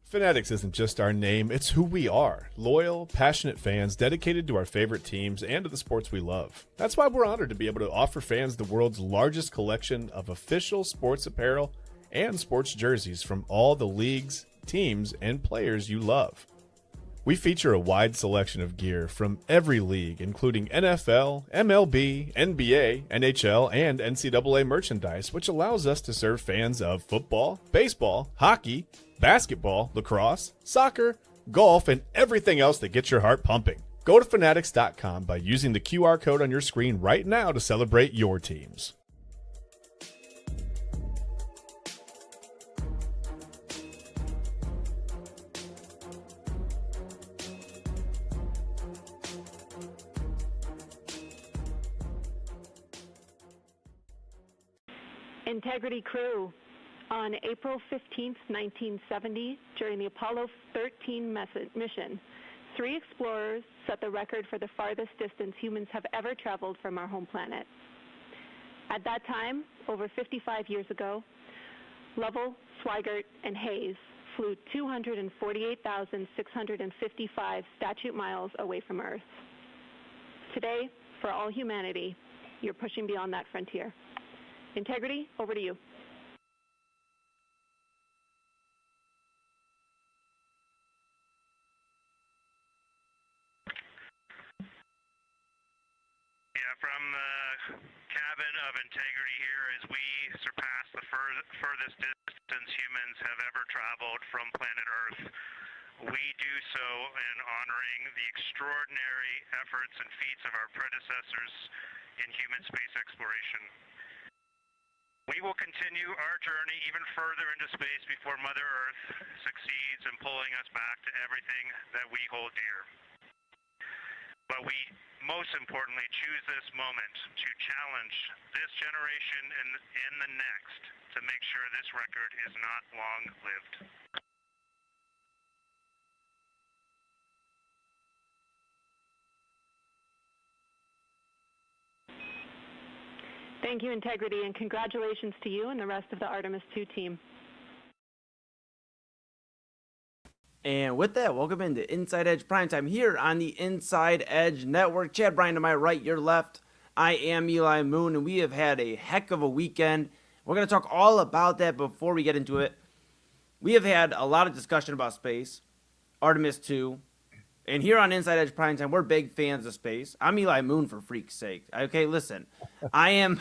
Fanatics isn't just our name, it's who we are. Loyal, passionate fans dedicated to our favorite teams and to the sports we love. That's why we're honored to be able to offer fans the world's largest collection of official sports apparel and sports jerseys from all the leagues, teams, and players you love. We feature a wide selection of gear from every league, including NFL, MLB, NBA, NHL, and NCAA merchandise, which allows us to serve fans of football, baseball, hockey, basketball, lacrosse, soccer, golf, and everything else that gets your heart pumping. Go to fanatics.com by using the QR code on your screen right now to celebrate your teams. Integrity Crew. On April 15, 1970, during the Apollo 13 mission, 3 explorers set the record for the farthest distance humans have ever traveled from our home planet. At that time, over 55 years ago, Lovell, Swigert, and Hayes flew 248,655 statute miles away from Earth. Today, for all humanity, you're pushing beyond that frontier. Integrity, over to you. From the cabin of Integrity here as we surpass the furthest distance humans have ever traveled from planet Earth. We do so in honoring the extraordinary efforts and feats of our predecessors in human space exploration. We will continue our journey even further into space before Mother Earth succeeds in pulling us back to everything that we hold dear. But we most importantly choose this moment to challenge this generation and the next to make sure this record is not long-lived. Thank you, Integrity, and congratulations to you and the rest of the Artemis II team. And with that, welcome into Inside Edge Primetime here on the Inside Edge Network. Chad Bryan to my right, your left. I am Eli Moon, and we have had a heck of a weekend. We're going to talk all about that before we get into it. We have had a lot of discussion about space, Artemis 2, and here on Inside Edge Primetime, we're big fans of space. I'm Eli Moon, for freak's sake. Okay, listen, I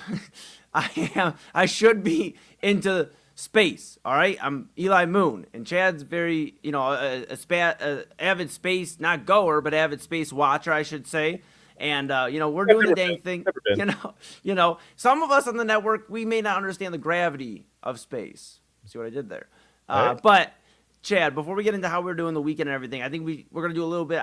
should be into space, all right? I'm Eli Moon, and Chad's very, avid space, not goer, but avid space watcher, I should say. And, we're doing the dang thing. Some of us on the network, we may not understand the gravity of space. See what I did there? Right. But, Chad, before we get into how we're doing the weekend and everything, I think we're going to do a little bit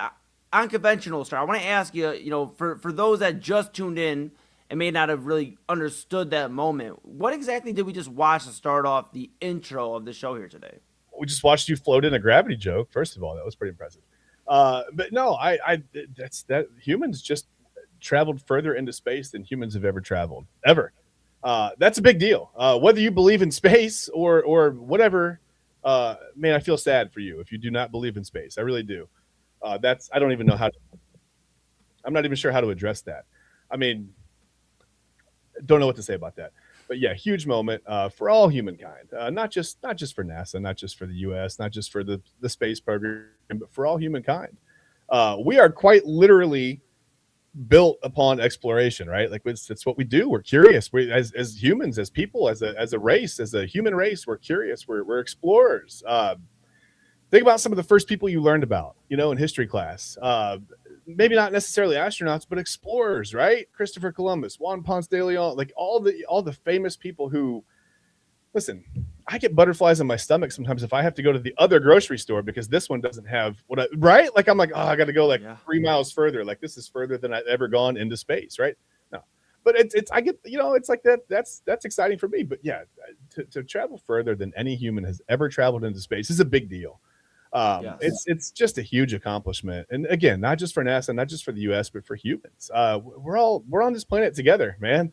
unconventional start. I want to ask you, for those that just tuned in and may not have really understood that moment, what exactly did we just watch to start off the intro of the show here today? We just watched you float in a gravity joke. First of all, that was pretty impressive. But no, that's that humans just traveled further into space than humans have ever traveled, ever. That's a big deal. Whether you believe in space or whatever, man, I feel sad for you if you do not believe in space. I really do. I don't even know I'm not even sure how to address that. I mean, don't know what to say about that. But yeah, huge moment for all humankind, not just for NASA, not just for the U.S., not just for the space program, but for all humankind. We are quite literally built upon exploration, right? Like it's what we do. We're curious. We as humans, as people, as a race, as a human race, we're curious. We're explorers. Think about some of the first people you learned about, in history class. Maybe not necessarily astronauts, but explorers, right? Christopher Columbus, Juan Ponce de Leon, like all the famous people who, listen, I get butterflies in my stomach sometimes if I have to go to the other grocery store because this one doesn't have right? Like I'm like, oh, I got to go 3 miles further. Like this is further than I've ever gone into space, right? No, but I get, it's like that. That's exciting for me. But yeah, to travel further than any human has ever traveled into space is a big deal. Yes. It's just a huge accomplishment, and again, not just for NASA, not just for the U.S., but for humans. We're on this planet together, man.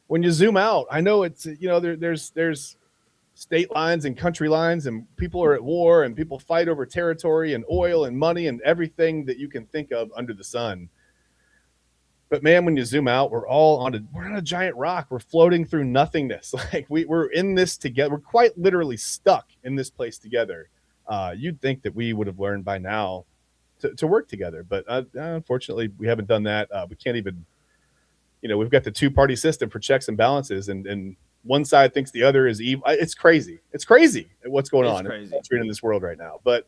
When you zoom out, I know it's there's state lines and country lines, and people are at war, and people fight over territory and oil and money and everything that you can think of under the sun. But man, when you zoom out, we're on a giant rock. We're floating through nothingness. Like we're in this together. We're quite literally stuck in this place together. You'd think that we would have learned by now to work together, but unfortunately, we haven't done that. We can't even, we've got the two-party system for checks and balances, and one side thinks the other is evil. It's crazy. It's crazy what's going on in this world right now. But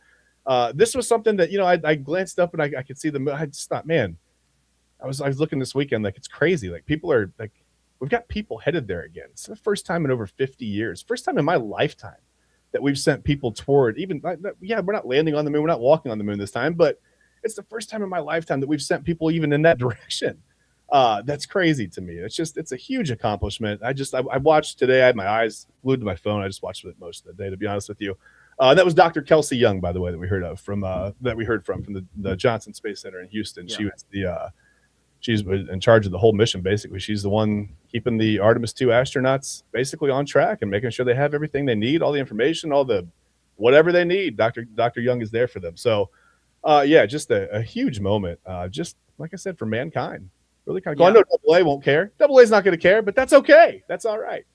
this was something that I glanced up and I could see I just thought, man, I was looking this weekend, like, it's crazy. Like, people are like, we've got people headed there again. It's the first time in over 50 years, first time in my lifetime that we've sent people toward even, yeah, we're not landing on the moon. We're not walking on the moon this time, but it's the first time in my lifetime that we've sent people even in that direction. That's crazy to me. It's a huge accomplishment. I watched today. I had my eyes glued to my phone. I just watched it most of the day, to be honest with you. That was Dr. Kelsey Young, by the way, that we heard from the Johnson Space Center in Houston. Yeah. She was she's in charge of the whole mission. Basically, she's the one keeping the Artemis 2 astronauts basically on track and making sure they have everything they need, all the information, all the whatever they need. Dr. Young is there for them. So, yeah, just a huge moment. Just like I said, for mankind. Really kind of cool. I know AA won't care. AA is not going to care, but that's okay. That's all right.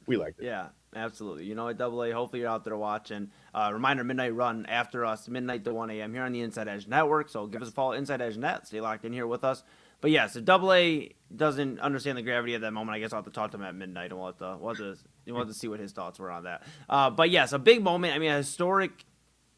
We liked it. Yeah, absolutely. At AA, hopefully you're out there watching. Reminder, midnight run after us, midnight to 1 a.m. here on the Inside Edge Network. So give us a follow, Inside Edge Net. Stay locked in here with us. But yes, if AA doesn't understand the gravity of that moment, I guess I'll have to talk to him at midnight, and we'll have to see what his thoughts were on that. But yes, a big moment. I mean, a historic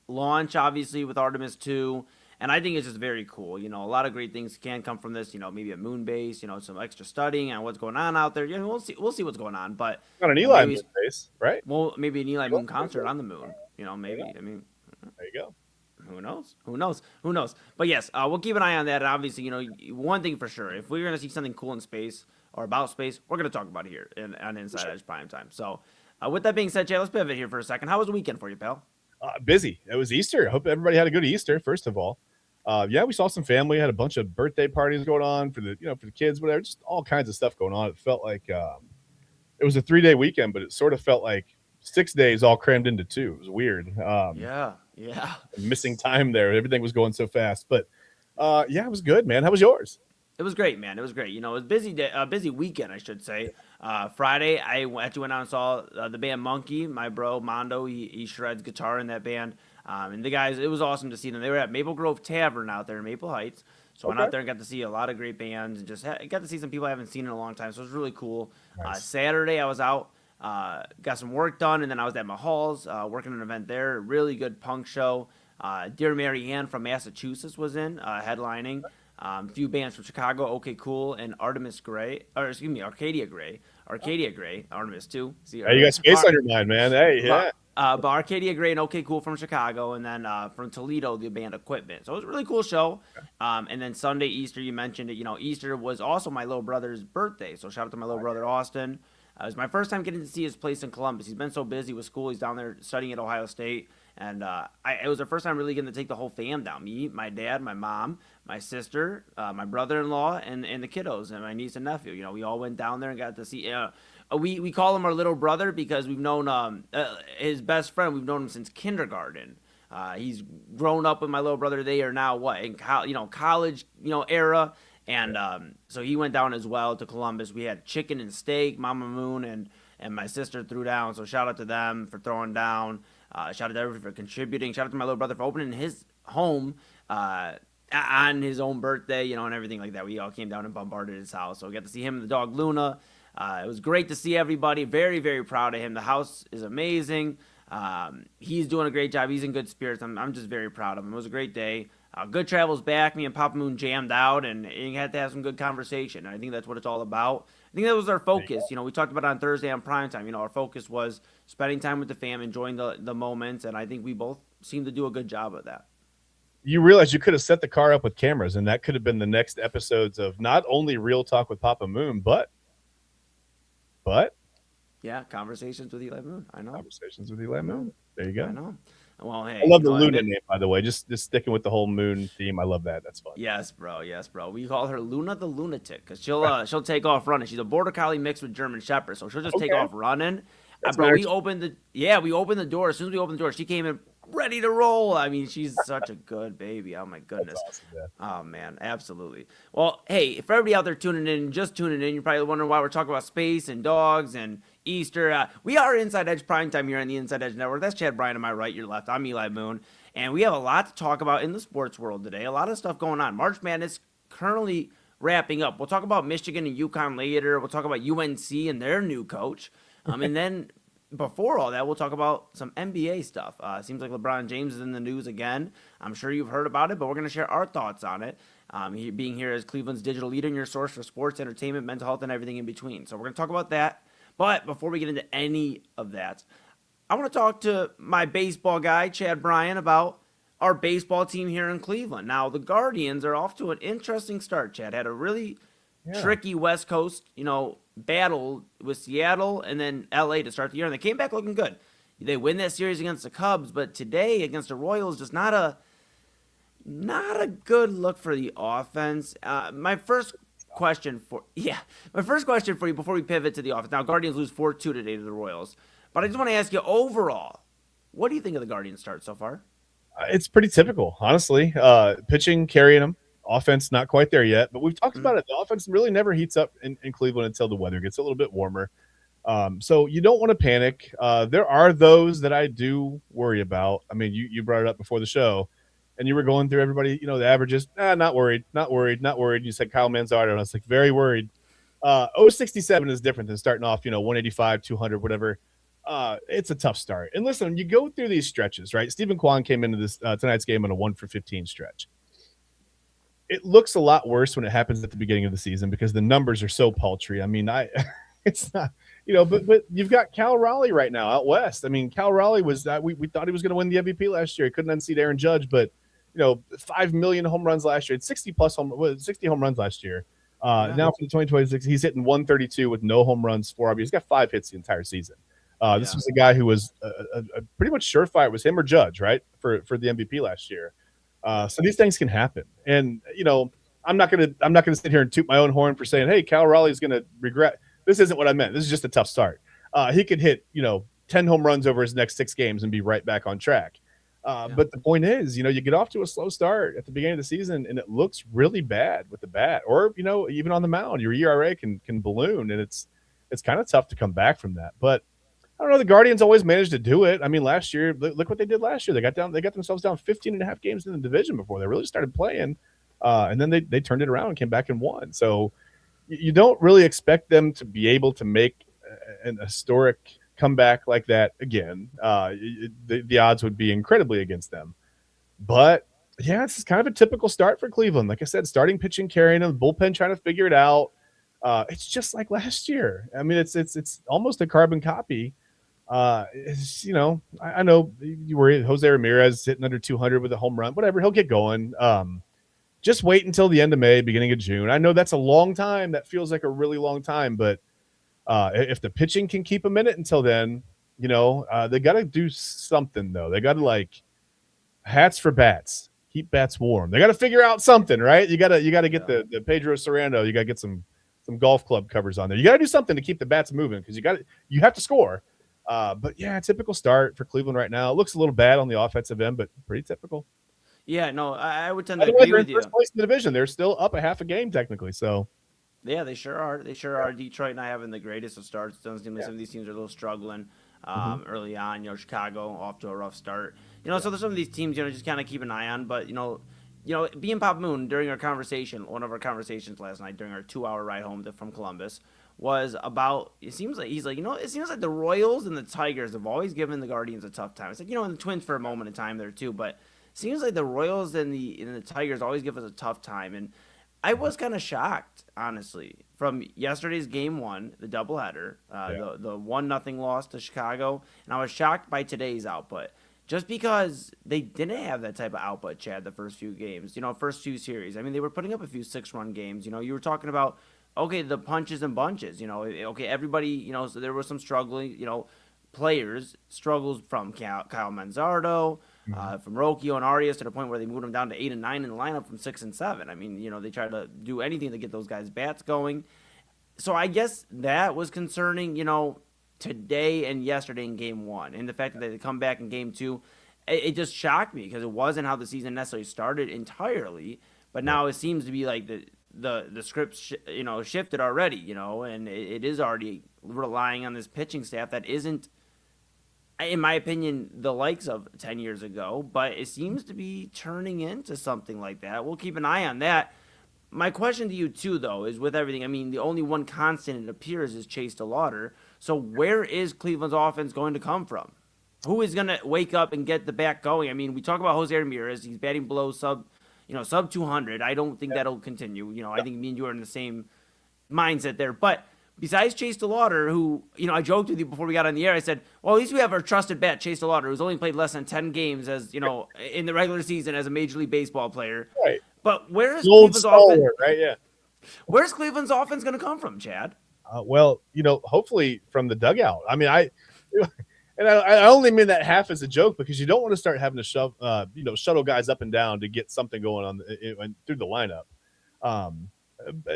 launch, obviously, with Artemis 2. And I think it's just very cool. A lot of great things can come from this. Maybe a moon base. Some extra studying on what's going on out there. We'll see what's going on. But not an Eli moon base, right? Well, maybe an Eli Moon concert on the moon. Maybe. I mean, there you go. Who knows? But yes, we'll keep an eye on that. And obviously, one thing for sure, if we're going to see something cool in space or about space, we're going to talk about it here on Inside Edge Primetime. So with that being said, Jay, let's pivot here for a second. How was the weekend for you, pal? Busy. It was Easter. I hope everybody had a good Easter, first of all. Yeah, we saw some family, had a bunch of birthday parties going on for the kids, whatever, just all kinds of stuff going on. It felt like it was a 3-day weekend, but it sort of felt like 6 days all crammed into 2. It was weird. Yeah. Missing time there. Everything was going so fast, but yeah, it was good, man. How was yours? It was great, man. It was great. It was a busy weekend, I should say. Friday, I actually went out and saw the band Monkey. My bro Mondo, he shreds guitar in that band. And the guys, it was awesome to see them. They were at Maple Grove Tavern out there in Maple Heights. So I went out there and got to see a lot of great bands and just got to see some people I haven't seen in a long time. So it was really cool. Nice. Saturday, I was out, got some work done, and then I was at Mahal's working an event there. Really good punk show. Dear Mary Ann from Massachusetts was in headlining. A few bands from Chicago, OK Cool, and Artemis Gray, Arcadia Gray, Artemis 2. See, hey, you got space on your mind, man. Hey, yeah. But Arcadia Gray and OK Cool from Chicago, and then from Toledo, the band Equipment. So it was a really cool show. And then Sunday, Easter, you mentioned it. Easter was also my little brother's birthday. So shout out to my little brother, Austin. It was my first time getting to see his place in Columbus. He's been so busy with school. He's down there studying at Ohio State. And it was the first time really getting to take the whole fam down. Me, my dad, my mom, my sister, my brother-in-law, and the kiddos, and my niece and nephew. We all went down there and got to see. We call him our little brother because we've known his best friend. We've known him since kindergarten. He's grown up with my little brother. They are now in college era. And so he went down as well to Columbus. We had chicken and steak. Mama Moon and my sister threw down. So shout out to them for throwing down. Shout out to everybody for contributing. Shout out to my little brother for opening his home on his own birthday, and everything like that. We all came down and bombarded his house. So we got to see him and the dog Luna. It was great to see everybody. Very, very proud of him. The house is amazing. He's doing a great job. He's in good spirits. I'm just very proud of him. It was a great day. Good travels back. Me and Papa Moon jammed out, and you had to have some good conversation. And I think that's what it's all about. I think that was our focus. We talked about it on Thursday on Primetime. Our focus was spending time with the fam, enjoying the moments, and I think we both seemed to do a good job of that. You realize you could have set the car up with cameras, and that could have been the next episodes of not only Real Talk with Papa Moon, but yeah, Conversations with Eli Moon. I know. Conversations with Eli Moon. There you go. I know. Well, hey, I love the Luna name, by the way. Just sticking with the whole moon theme. I love that. That's fun. Yes, bro. We call her Luna the Lunatic because she'll take off running. She's a border collie mixed with German Shepherd, so she'll just take off running. That's Bro, better. we opened the door. As soon as we opened the door, she came in ready to roll. I mean, she's such a good baby. Oh my That's goodness. awesome, man. Oh man, absolutely. Well, hey, for everybody out there just tuning in, you're probably wondering why we're talking about space and dogs and Easter. We are Inside Edge Primetime here on the Inside Edge Network. That's Chad Bryan on my right, your left. I'm Eli Moon, and we have a lot to talk about in the sports world today. A lot of stuff going on. March Madness currently wrapping up. We'll talk about Michigan and UConn later. We'll talk about UNC and their new coach, and then before all that, we'll talk about some NBA stuff. Seems like LeBron James is in the news again. I'm sure you've heard about it, but we're going to share our thoughts on it. Being here as Cleveland's digital leader and your source for sports, entertainment, mental health, and everything in between. So we're going to talk about that. But before we get into any of that, I want to talk to my baseball guy, Chad Bryan, about our baseball team here in Cleveland. Now, the Guardians are off to an interesting start, Chad. Had a really tricky West Coast, battle with Seattle and then LA to start the year, and they came back looking good. They win that series against the Cubs, but today against the Royals, just not a good look for the offense. My first question for you before we pivot to the offense. Now, Guardians lose 4-2 today to the Royals, but I just want to ask you overall, what do you think of the Guardians' start so far? It's pretty typical, honestly. Pitching carrying them, offense not quite there yet. But we've talked about it. The offense really never heats up in Cleveland until the weather gets a little bit warmer. So you don't want to panic. There are those that I do worry about. I mean, you brought it up before the show, and you were going through everybody, the averages. Not worried, not worried, not worried. You said Kyle Manzardo, and I was like, very worried. 067 is different than starting off, 185, 200, whatever. It's a tough start. And listen, you go through these stretches, right? Stephen Kwan came into this tonight's game on a 1-for-15 stretch. It looks a lot worse when it happens at the beginning of the season because the numbers are so paltry. I mean, it's not, but you've got Cal Raleigh right now out west. I mean, Cal Raleigh was we thought he was going to win the MVP last year. He couldn't unseat Aaron Judge, but 5 million home runs last year. It's 60 home runs last year. Now for the 2026, he's hitting 132 with no home runs, 4 RBIs. He's got 5 hits the entire season. This was a guy who was a pretty much surefire. It was him or Judge, right, for the MVP last year. So these things can happen, and I'm not gonna sit here and toot my own horn for saying, hey, Cal Raleigh's gonna regret. This isn't what I meant. This is just a tough start. He could hit 10 home runs over his next 6 games and be right back on track. But the point is, you get off to a slow start at the beginning of the season, and it looks really bad with the bat, or even on the mound, your ERA can balloon, and it's kind of tough to come back from that. But I don't know. The Guardians always managed to do it. I mean, last year, look what they did last year. They got themselves down 15 and a half games in the division before they really started playing. And then they turned it around and came back and won. So you don't really expect them to be able to make an historic comeback like that again. The odds would be incredibly against them. But yeah, this is kind of a typical start for Cleveland. Like I said, starting pitching, carrying them, bullpen trying to figure it out. It's just like last year. I mean, it's almost a carbon copy. I know you were Jose Ramirez hitting under 200 with a home run, whatever. He'll get going. Just wait until the end of May, beginning of June. I know that's a long time. That feels like a really long time, but if the pitching can keep a minute until then, they got to do something though. They got to hats for bats, keep bats warm. They got to figure out something, right? You got to get the Pedro Cerrando. You got to get some golf club covers on there. You got to do something to keep the bats moving because you have to score. But yeah, typical start for Cleveland right now. It looks a little bad on the offensive end, but pretty typical. Yeah, no, I would tend to agree with you. First place in the division. They're still up a half a game technically. So yeah, they sure are. They sure are. Detroit not having the greatest of starts. Doesn't seem like some of these teams are a little struggling early on. Chicago off to a rough start. So there's some of these teams, just kind of keep an eye on. But being Pop Moon during our conversation, one of our conversations last night during our 2-hour ride home from Columbus, was about, it seems like, he's like, it seems like the Royals and the Tigers have always given the Guardians a tough time. It's like, and the Twins for a moment in time there too, but it seems like the Royals and the Tigers always give us a tough time. And I was kind of shocked, honestly, from yesterday's game 1, the doubleheader, the 1-0 loss to Chicago, and I was shocked by today's output. Just because they didn't have that type of output, Chad, the first few games, first 2 series. I mean, they were putting up a few 6-run games. You were talking about, okay, the punches and bunches, okay, everybody, so there was some struggling, players, struggles from Kyle Manzardo, from Rocchio and Arias to the point where they moved them down to 8 and 9 in the lineup from 6 and 7. I mean, they tried to do anything to get those guys' bats going. So I guess that was concerning, today and yesterday in game one. And the fact that they come back in game two, it just shocked me because it wasn't how the season necessarily started entirely. But now it seems to be like the script, shifted already, and it is already relying on this pitching staff that isn't, in my opinion, the likes of 10 years ago, but it seems to be turning into something like that. We'll keep an eye on that. My question to you, too, though, is with everything, I mean, the only one constant it appears is Chase DeLauder. So where is Cleveland's offense going to come from? Who is going to wake up and get the bat going? I mean, we talk about Jose Ramirez. He's batting below sub 200. I don't think that'll continue. I think me and you are in the same mindset there. But besides Chase DeLauder, who, I joked with you before we got on the air, I said, well, at least we have our trusted bat, Chase DeLauder, who's only played less than 10 games as, in the regular season as a Major League Baseball player. Right. But where is Cleveland's offense? Right, yeah. Where's Cleveland's offense going to come from, Chad? Well, hopefully from the dugout. I mean, I only mean that half as a joke because you don't want to start having to shuttle guys up and down to get something going on through the lineup.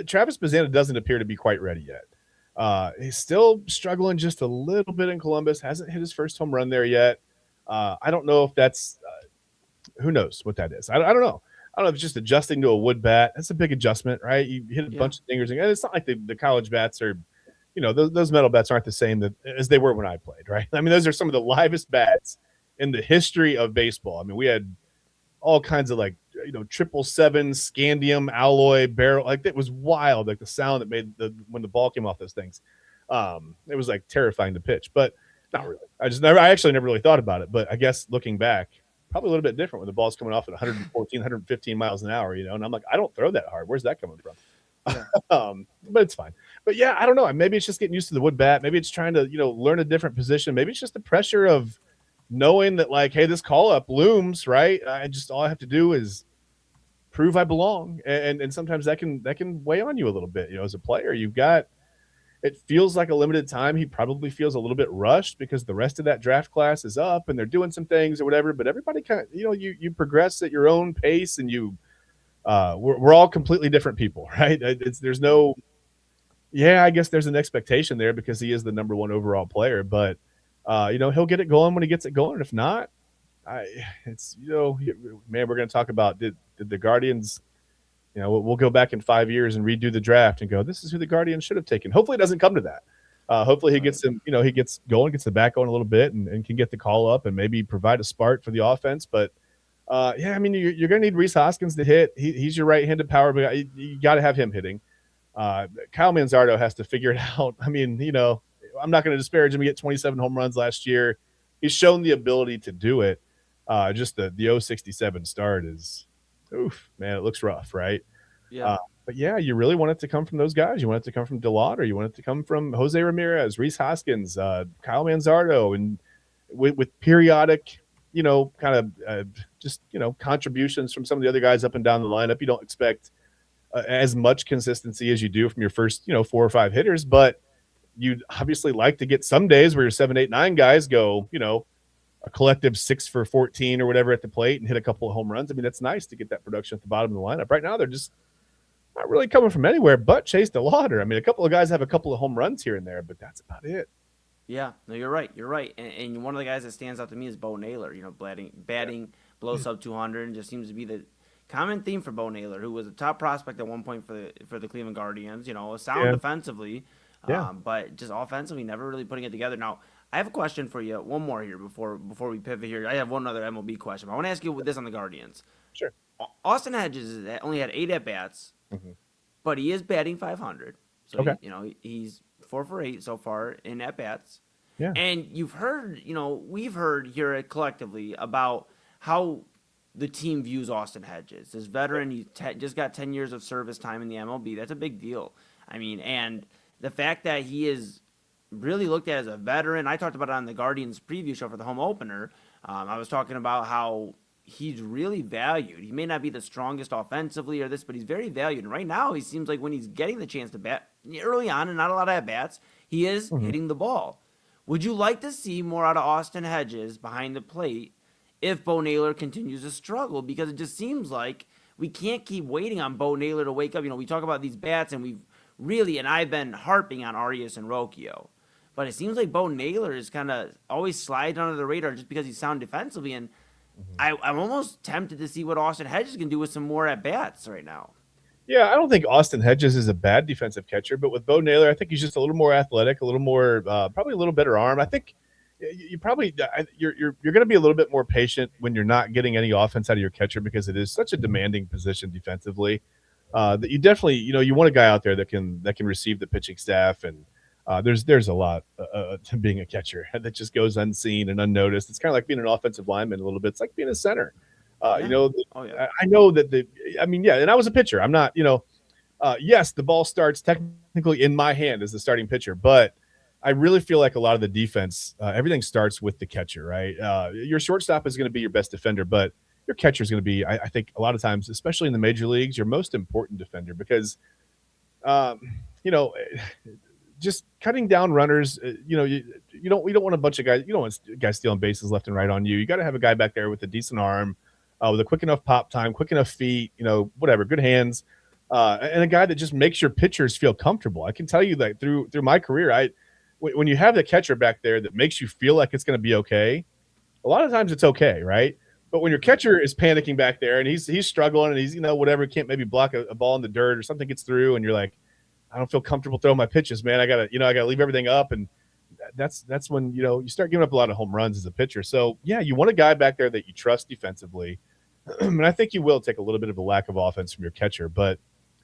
Travis Bazzana doesn't appear to be quite ready yet. He's still struggling just a little bit in Columbus. Hasn't hit his first home run there yet. I don't know if that's who knows what that is. I don't know. I don't know if it's just adjusting to a wood bat. That's a big adjustment, right? You hit a bunch of dingers, and it's not like the college bats are, those metal bats aren't the same as they were when I played, right? I mean, those are some of the livest bats in the history of baseball. I mean, we had all kinds of 777 scandium alloy barrel, it was wild, the sound that made when the ball came off those things. It was terrifying to pitch, but not really. I actually never really thought about it, but I guess looking back, probably a little bit different when the ball's coming off at 114, 115 miles an hour, and I'm like, I don't throw that hard. Where's that coming from? Yeah. But it's fine. But yeah, I don't know. Maybe it's just getting used to the wood bat. Maybe it's trying to, learn a different position. Maybe it's just the pressure of knowing that hey, this call up looms, right? All I have to do is prove I belong. And sometimes that can weigh on you a little bit, as a player. It feels like a limited time. He probably feels a little bit rushed because the rest of that draft class is up and they're doing some things or whatever. But everybody kind of, you progress at your own pace, and we're all completely different people, right? There's no, I guess there's an expectation there because he is the number one overall player. But he'll get it going when he gets it going. If not, man, we're going to talk about did the Guardians. We'll go back in 5 years and redo the draft and go, this is who the Guardians should have taken. Hopefully it doesn't come to that. Hopefully he gets him, he gets going, gets the back going a little bit and can get the call up and maybe provide a spark for the offense. But I mean, you're going to need Rhys Hoskins to hit. He's your right-handed power, but you got to have him hitting. Kyle Manzardo has to figure it out. I mean, I'm not going to disparage him. He hit 27 home runs last year. He's shown the ability to do it. Just the 067 start is, oof, man, it looks rough, right? Yeah. But yeah, you really want it to come from those guys. You want it to come from DeLauder. You want it to come from Jose Ramirez, Rhys Hoskins, Kyle Manzardo, and with periodic, kind of contributions from some of the other guys up and down the lineup. You don't expect as much consistency as you do from your first, 4 or 5 hitters, but you'd obviously like to get some days where your 7, 8, 9 guys go, a collective 6 for 14 or whatever at the plate and hit a couple of home runs. I mean, that's nice to get that production at the bottom of the lineup. Right now, they're just not really coming from anywhere but Chase DeLauder. I mean, a couple of guys have a couple of home runs here and there, but that's about it. Yeah, no, you're right. You're right. And one of the guys that stands out to me is Bo Naylor, batting below sub 200, and just seems to be the common theme for Bo Naylor, who was a top prospect at one point for the Cleveland Guardians, sound defensively, but just offensively never really putting it together. Now, I have a question for you. One more here before we pivot here. I have one other MLB question. I want to ask you this on the Guardians. Sure. Austin Hedges only had 8 at-bats, but he is batting 500. So, okay. He's 4 for 8 so far in at-bats. Yeah. And you've heard, we've heard here collectively about how the team views Austin Hedges. This veteran, he just got 10 years of service time in the MLB. That's a big deal. I mean, and the fact that he is really looked at as a veteran. I talked about it on the Guardians preview show for the home opener. I was talking about how he's really valued. He may not be the strongest offensively or this, but he's very valued. And right now, he seems like when he's getting the chance to bat early on and not a lot of at-bats, he is hitting the ball. Would you like to see more out of Austin Hedges behind the plate if Bo Naylor continues to struggle? Because it just seems like we can't keep waiting on Bo Naylor to wake up. We talk about these bats, and we've really, and I've been harping on Arias and Rocchio. but it seems like Bo Naylor is kind of always sliding under the radar just because he's sound defensively. And I'm almost tempted to see what Austin Hedges can do with some more at bats right now. Yeah, I don't think Austin Hedges is a bad defensive catcher, but with Bo Naylor, I think he's just a little more athletic, a little more, probably a little better arm. I think you probably you're going to be a little bit more patient when you're not getting any offense out of your catcher because it is such a demanding position defensively. That you definitely, you want a guy out there that can receive the pitching staff, and there's a lot to being a catcher that just goes unseen and unnoticed. It's kind of like being an offensive lineman a little bit. It's like being a center. Yeah. Oh, yeah. I know that and I was a pitcher. I'm not, yes, the ball starts technically in my hand as the starting pitcher, but I really feel like a lot of the defense, everything starts with the catcher, right? Your shortstop is going to be your best defender, but your catcher is going to be, I think, a lot of times, especially in the major leagues, your most important defender because, just cutting down runners, we don't want a bunch of guys. You don't want guys stealing bases left and right on you. You got to have a guy back there with a decent arm, with a quick enough pop time, quick enough feet, whatever, good hands, and a guy that just makes your pitchers feel comfortable. I can tell you that through my career, when you have the catcher back there that makes you feel like it's going to be okay, a lot of times it's okay, right? But when your catcher is panicking back there and he's struggling and he's whatever, can't maybe block a ball in the dirt or something gets through, and you're like, I don't feel comfortable throwing my pitches, man. I gotta leave everything up, and that's when you start giving up a lot of home runs as a pitcher. So yeah, you want a guy back there that you trust defensively, and I think you will take a little bit of a lack of offense from your catcher, but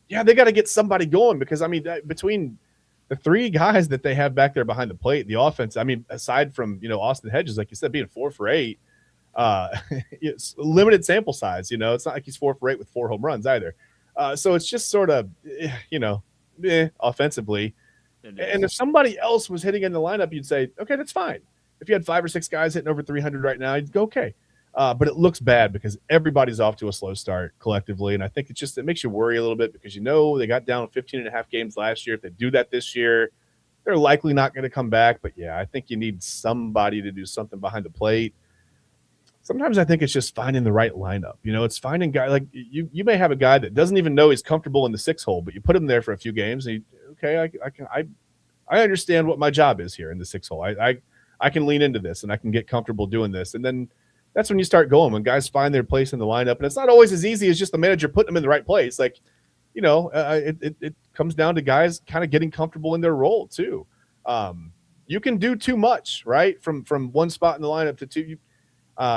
yeah, they got to get somebody going because between the three guys that they have back there behind the plate, the offense, aside from Austin Hedges, like you said, being 4 for 8, it's limited sample size. It's not like he's 4 for 8 with 4 home runs either. So it's just sort of offensively. And if somebody else was hitting in the lineup, you'd say, okay, that's fine. If you had 5 or 6 guys hitting over 300 right now, you'd go, okay. But it looks bad because everybody's off to a slow start collectively. And I think it makes you worry a little bit because they got down 15 and a half games last year. If they do that this year, they're likely not going to come back. But yeah, I think you need somebody to do something behind the plate. Sometimes I think it's just finding the right lineup. It's finding guy like you may have a guy that doesn't even know he's comfortable in the 6 hole, but you put him there for a few games and I understand what my job is here in the 6 hole. I can lean into this and I can get comfortable doing this. And then that's when you start going, when guys find their place in the lineup. And it's not always as easy as just the manager putting them in the right place. Like, it comes down to guys kind of getting comfortable in their role too. You can do too much, right? From one spot in the lineup to two.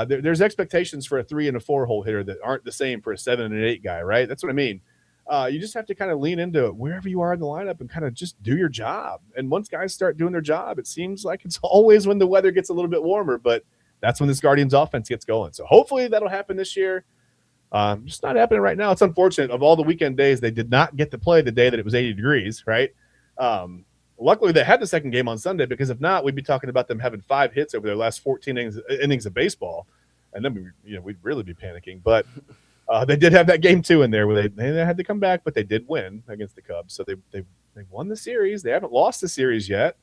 There's expectations for a 3 and a 4 hole hitter that aren't the same for a 7 and an 8 guy, right? That's what I mean. You just have to kind of lean into wherever you are in the lineup and kind of just do your job. And once guys start doing their job, it seems like it's always when the weather gets a little bit warmer, but that's when this Guardians offense gets going. So hopefully that'll happen this year. Just not happening right now. It's unfortunate. Of all the weekend days, they did not get to play the day that it was 80 degrees, right? Luckily, they had the second game on Sunday because if not, we'd be talking about them having 5 hits over their last 14 innings of baseball, and then we'd really be panicking. But they did have that game 2 in there where they had to come back, but they did win against the Cubs. So they won the series. They haven't lost the series yet.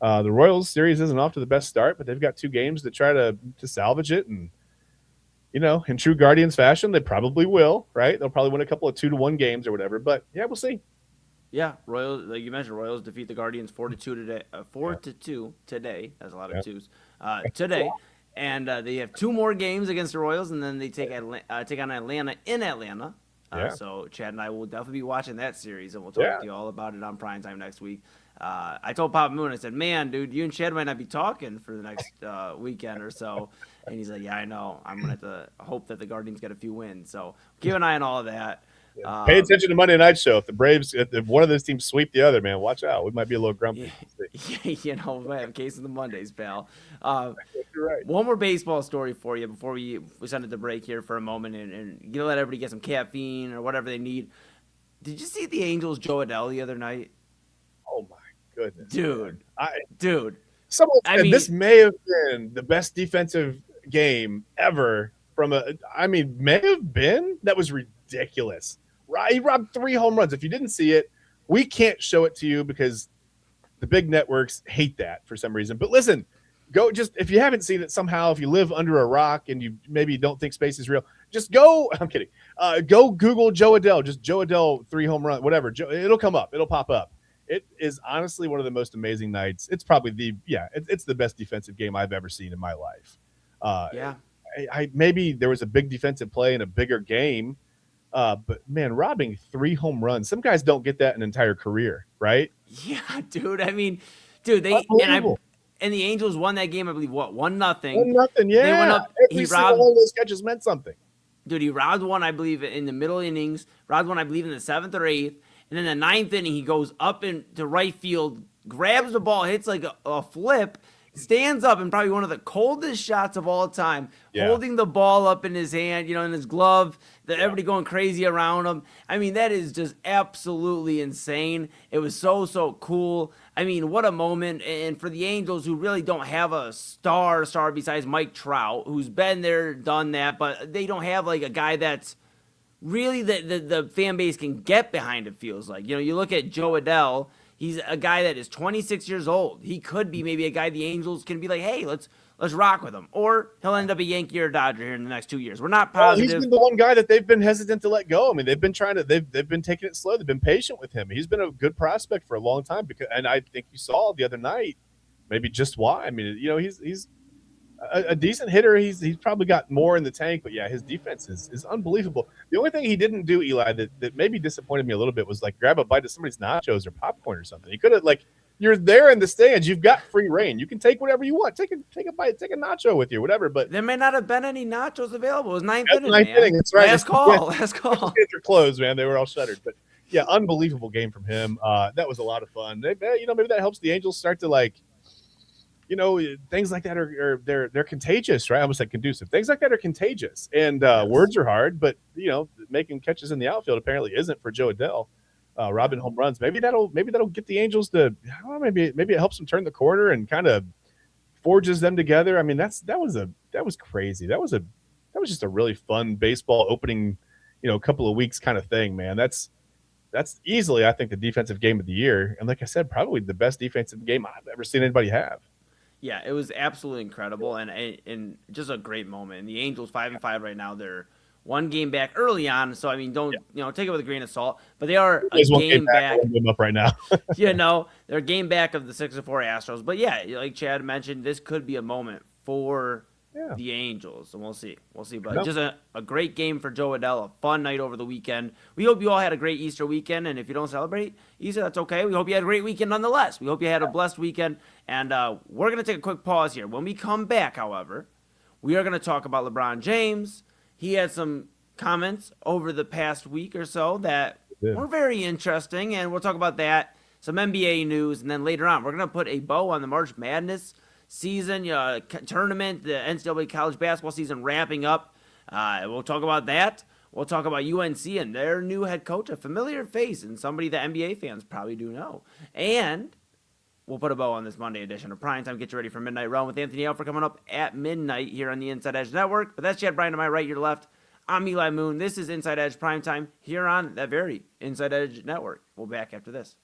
The Royals series isn't off to the best start, but they've got 2 games to try to salvage it. And, in true Guardians fashion, they probably will, right? They'll probably win a couple of 2-1 games or whatever. But, yeah, we'll see. Yeah, Royals, like you mentioned, Royals defeat the Guardians 4-2 today. 4-2 today. That's a lot of twos. Today. And they have 2 more games against the Royals, and then they take on Atlanta in Atlanta. So Chad and I will definitely be watching that series, and we'll talk to you all about it on Primetime next week. I told Papa Moon, I said, man, dude, you and Chad might not be talking for the next weekend or so. And he's like, yeah, I know. I'm going to have to hope that the Guardians get a few wins. So keep an eye on all of that. Yeah. Pay attention to Monday Night Show. If the Braves, if one of those teams sweep the other, man, watch out. We might be a little grumpy. We might have a case of the Mondays, pal. You're right. One more baseball story for you before we send it to break here for a moment and let everybody get some caffeine or whatever they need. Did you see the Angels' Joe Adell the other night? Oh, my goodness. Dude. This may have been the best defensive game ever may have been. That was ridiculous. He robbed 3 home runs. If you didn't see it, we can't show it to you because the big networks hate that for some reason. But listen, if you haven't seen it somehow, if you live under a rock and you maybe don't think space is real, just go. I'm kidding. Go Google Joe Adell. Just Joe Adell 3 home run, whatever. It'll come up. It'll pop up. it is honestly one of the most amazing nights. It's probably it's the best defensive game I've ever seen in my life. Yeah. I maybe there was a big defensive play in a bigger game, but man, robbing 3 home runs. Some guys don't get that an entire career, right? Yeah, dude. I mean, dude, Unbelievable. and the Angels won that game, I believe, what, 1-0. 1-0. They went Yeah, up, every single one of those catches meant something. dude, he robbed one, I believe, in the middle innings, robbed one, I believe, in the 7th or 8th, and then the 9th inning, he goes up into right field, grabs the ball, hits like a flip, stands up, and probably one of the coldest shots of all time, holding the ball up in his hand, in his glove, everybody going crazy around him. I mean, that is just absolutely insane. It was so cool. I mean, what a moment. And for the Angels, who really don't have a star besides Mike Trout, who's been there, done that, but they don't have like a guy that's really the fan base can get behind, it feels like. You look at Joe Adell. He's a guy that is 26 years old. He could be maybe a guy the Angels can be like, hey, let's rock with him. Or he'll end up a Yankee or a Dodger here in the next 2 years. We're not positive. Well, he's been the one guy that they've been hesitant to let go. I mean, they've been taking it slow. They've been patient with him. He's been a good prospect for a long time and I think you saw the other night maybe just why. I mean, he's a decent hitter. He's probably got more in the tank, but yeah, his defense is unbelievable. The only thing he didn't do, Eli, that maybe disappointed me a little bit was like grab a bite of somebody's nachos or popcorn or something. He could have you're there in the stands. You've got free reign. You can take whatever you want. Take a bite. Take a nacho with you, whatever. But there may not have been any nachos available. It was ninth inning. That's right. Last call. They're closed, man. They were all shuttered. But yeah, unbelievable game from him. That was a lot of fun. Maybe that helps the Angels start to things like that are they're contagious, right? I almost said conducive. Things like that are contagious, and words are hard. But making catches in the outfield apparently isn't for Joe Adell. Robbing home runs. Maybe that'll get the Angels to. I don't know, maybe it helps them turn the corner and kind of forges them together. I mean, that was crazy. That was just a really fun baseball opening, couple of weeks kind of thing, man. That's easily, I think, the defensive game of the year, and like I said, probably the best defensive game I've ever seen anybody have. Yeah, it was absolutely incredible and just a great moment. And the Angels 5-5 right now. They're one game back early on, so I mean, don't take it with a grain of salt. But they are a game back. Game up right now. They're a game back of the 6-4 Astros. But yeah, like Chad mentioned, this could be a moment for the Angels, and we'll see. But just a great game for Joe Adell. A fun night over the weekend. We hope you all had a great Easter weekend, and if you don't celebrate Easter, that's okay. We hope you had a great weekend nonetheless. We hope you had a blessed weekend, and we're gonna take a quick pause here. When we come back, however, we are gonna talk about LeBron James. He had some comments over the past week or so that were very interesting, and we'll talk about that, some NBA news, and then later on, we're going to put a bow on the March Madness season, tournament, the NCAA college basketball season wrapping up. We'll talk about that. We'll talk about UNC and their new head coach, a familiar face and somebody that NBA fans probably do know. And we'll put a bow on this Monday edition of Primetime. Get you ready for Midnight Run with Anthony Alford coming up at midnight here on the Inside Edge Network. But that's Chad Bryan to my right, your left. I'm Eli Moon. This is Inside Edge Primetime here on that very Inside Edge Network. We'll be back after this.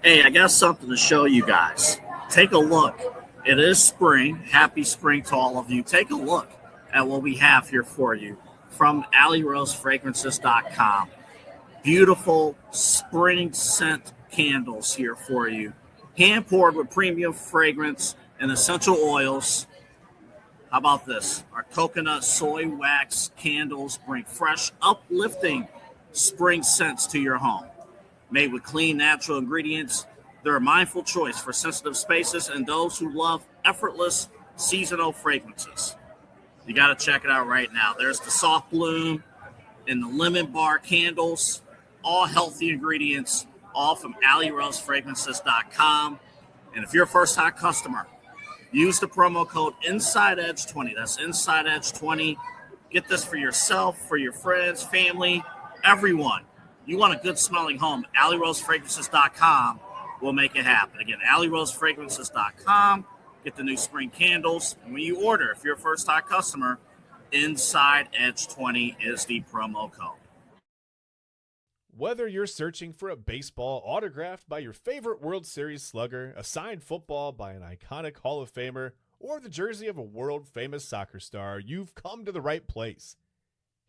Hey, I got something to show you guys. Take a look. It is spring. Happy spring to all of you. Take a look at what we have here for you from AlleyRoseFragrances.com. Beautiful spring scent candles here for you. Hand poured with premium fragrance and essential oils. How about this? Our coconut soy wax candles bring fresh, uplifting spring scents to your home. Made with clean, natural ingredients, they're a mindful choice for sensitive spaces and those who love effortless seasonal fragrances. You got to check it out right now. There's the soft bloom and the lemon bar candles, all healthy ingredients, all from AlleyRoseFragrances.com. And if you're a first-time customer, use the promo code InsideEdge20. That's InsideEdge20. Get this for yourself, for your friends, family, everyone. You want a good-smelling home, AlleyRoseFragrances.com will make it happen. Again, AlleyRoseFragrances.com. Get the new spring candles. And when you order, if you're a first-time customer, InsideEdge20 is the promo code. Whether you're searching for a baseball autographed by your favorite World Series slugger, a signed football by an iconic Hall of Famer, or the jersey of a world-famous soccer star, you've come to the right place.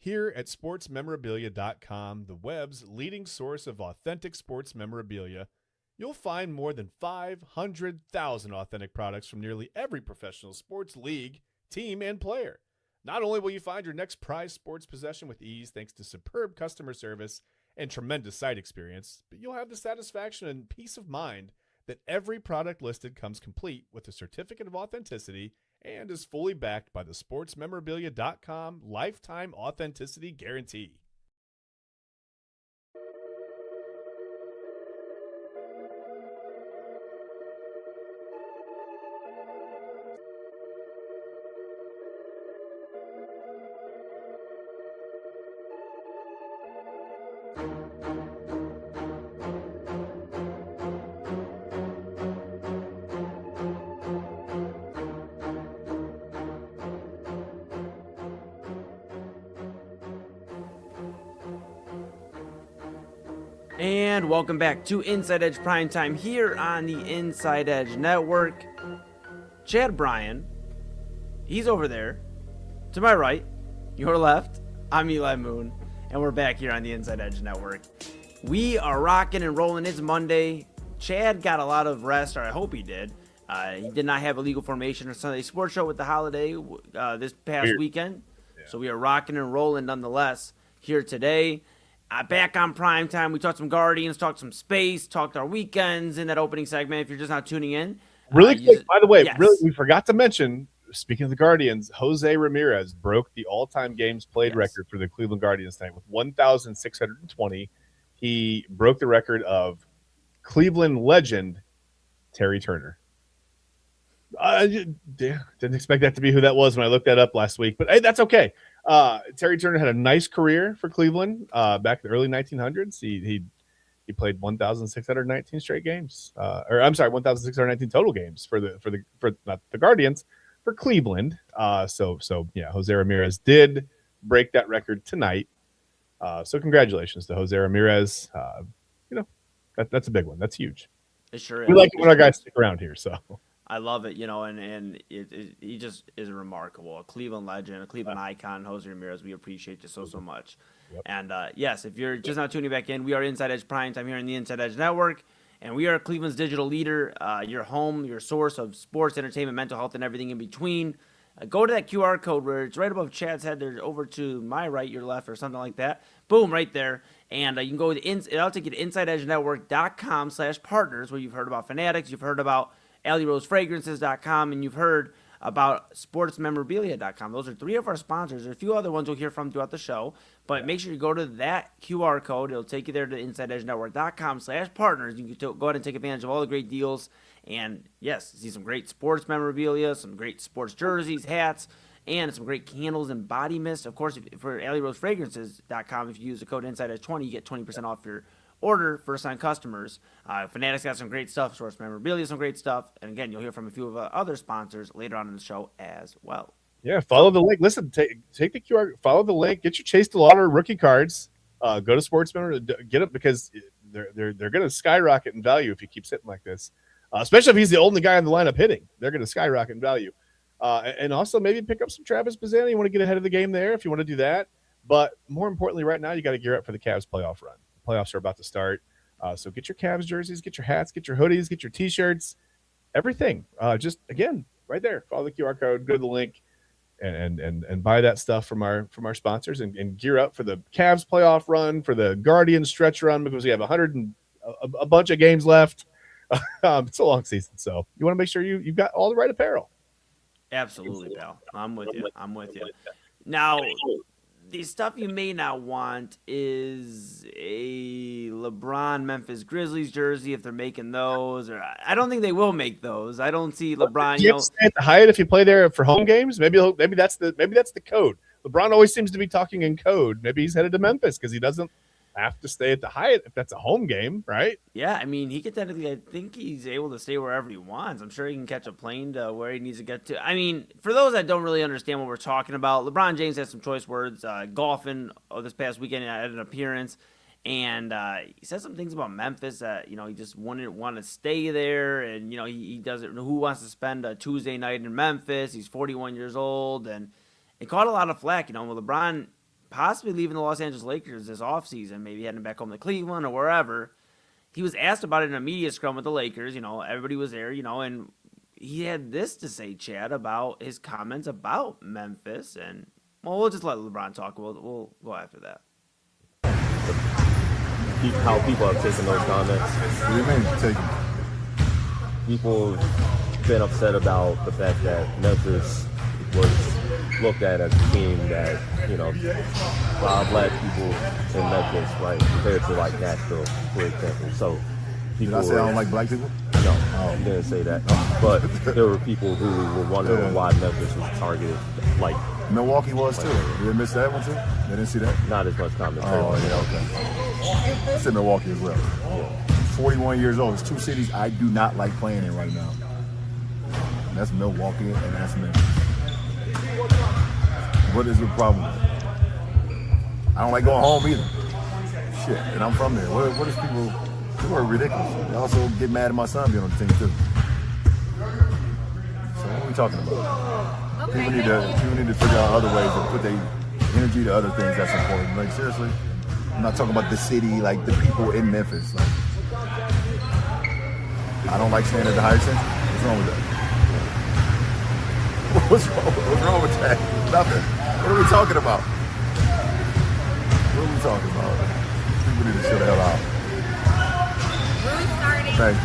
Here at sportsmemorabilia.com, the web's leading source of authentic sports memorabilia, you'll find more than 500,000 authentic products from nearly every professional sports league, team, and player. Not only will you find your next prized sports possession with ease thanks to superb customer service and tremendous site experience, but you'll have the satisfaction and peace of mind that every product listed comes complete with a certificate of authenticity and is fully backed by the sportsmemorabilia.com lifetime authenticity guarantee. And welcome back to Inside Edge Primetime here on the Inside Edge Network. Chad Bryan, he's over there. To my right, your left, I'm Eli Moon, and we're back here on the Inside Edge Network. We are rocking and rolling. It's Monday. Chad got a lot of rest, or I hope he did. He did not have a legal formation or Sunday sports show with the holiday this past weekend. Yeah. So we are rocking and rolling nonetheless here today. Back on Primetime, we talked some Guardians, talked some space, talked our weekends in that opening segment. If you're just not tuning in. Really quick, by the way, yes. We forgot to mention, speaking of the Guardians, Jose Ramirez broke the all-time games played record for the Cleveland Guardians tonight with 1,620. He broke the record of Cleveland legend Terry Turner. I didn't expect that to be who that was when I looked that up last week, but hey, that's okay. Terry Turner had a nice career for Cleveland back in the early 1900s. He played 1,619 straight games, 1,619 total games for not the Guardians, for Cleveland. So yeah, Jose Ramirez did break that record tonight. So congratulations to Jose Ramirez. That's a big one. That's huge. It sure is. We like it when our guys stick around here. So. I love it, and he just is remarkable. A Cleveland legend, a Cleveland icon, Jose Ramirez. We appreciate you so much. Yep. And yes, if you're just not tuning back in, we are Inside Edge Primetime here on the Inside Edge Network, and we are Cleveland's digital leader, your home, your source of sports, entertainment, mental health, and everything in between. Go to that QR code where it's right above Chad's head. There's over to my right, your left, or something like that. Boom, right there. And you can go to it'll take you to InsideEdgeNetwork.com/partners, where you've heard about Fanatics, you've heard about AlleyRoseFragrances.com, and you've heard about SportsMemorabilia.com. Those are three of our sponsors. There are a few other ones you'll hear from throughout the show, but make sure you go to that QR code. It'll take you there to InsideEdgeNetwork.com/partners. You can go ahead and take advantage of all the great deals. And yes, see some great sports memorabilia, some great sports jerseys, hats, and some great candles and body mist. Of course, for AlleyRoseFragrances.com, if you use the code InsideEdge20, you get 20% off your order for assigned customers. Fanatics got some great stuff. Source Memorabilia, some great stuff. And again, you'll hear from a few of other sponsors later on in the show as well. Yeah, follow the link. Listen, take the QR, follow the link, get your Chase DeLauder rookie cards. Go to Sports Memorabilia, get it, because they're going to skyrocket in value if he keeps hitting like this, especially if he's the only guy in the lineup hitting. They're going to skyrocket in value. And also maybe pick up some Travis Bazzani. You want to get ahead of the game there if you want to do that. But more importantly, right now, you got to gear up for the Cavs playoff run. The playoffs are about to start. So get your Cavs jerseys, get your hats, get your hoodies, get your T-shirts, everything. Just, again, right there. Follow the QR code, go to the link, and buy that stuff from our sponsors and gear up for the Cavs playoff run, for the Guardians stretch run, because we have a bunch of games left. It's a long season, so you want to make sure you've got all the right apparel. Absolutely, pal. I'm with you. Now, the stuff you may not want is a LeBron Memphis Grizzlies jersey if they're making those, or I don't think they will make those. I don't see LeBron. Do you have to stay at the Hyatt if you play there for home games? Maybe that's the code. LeBron always seems to be talking in code. Maybe he's headed to Memphis because he doesn't have to stay at the Hyatt if that's a home game, right? Yeah, I mean, he could technically, I think he's able to stay wherever he wants. I'm sure he can catch a plane to where he needs to get to. I mean, for those that don't really understand what we're talking about, LeBron James has some choice words. Golfing this past weekend at an appearance, and he said some things about Memphis that, he just wouldn't want to stay there, and, he doesn't, who wants to spend a Tuesday night in Memphis? He's 41 years old, and it caught a lot of flack, with LeBron possibly leaving the Los Angeles Lakers this offseason, maybe heading back home to Cleveland or wherever. He was asked about it in a media scrum with the Lakers. Everybody was there, and he had this to say, Chad, about his comments about Memphis. And, well, we'll just let LeBron talk. We'll go after that. How people have taken those comments. What do you mean, taken? People have been upset about the fact that Memphis was looked at as a team that, a lot of black people in Memphis, right, compared to like Nashville, for example. So Did I say I don't like black people? No, I didn't say that. But there were people who were wondering why Memphis was targeted. Like Milwaukee was too. Did they miss that one too? They didn't see that? Not as much commentary. Oh, yeah, okay. I said Milwaukee as well. Yeah. 41 years old. It's two cities I do not like playing in right now. And that's Milwaukee and that's Memphis. What is the problem? I don't like going home either. Shit, and I'm from there. What is people are ridiculous. They also get mad at my son being on the team too. So what are we talking about? Okay. People need to figure out other ways to put their energy to other things that's important. Like seriously, I'm not talking about the city, like the people in Memphis. Like, I don't like staying at the Hyatt Central. What's wrong with that? What's wrong with that? Nothing. What are we talking about? What are we talking about? People need to chill the hell out. Really starting. Thank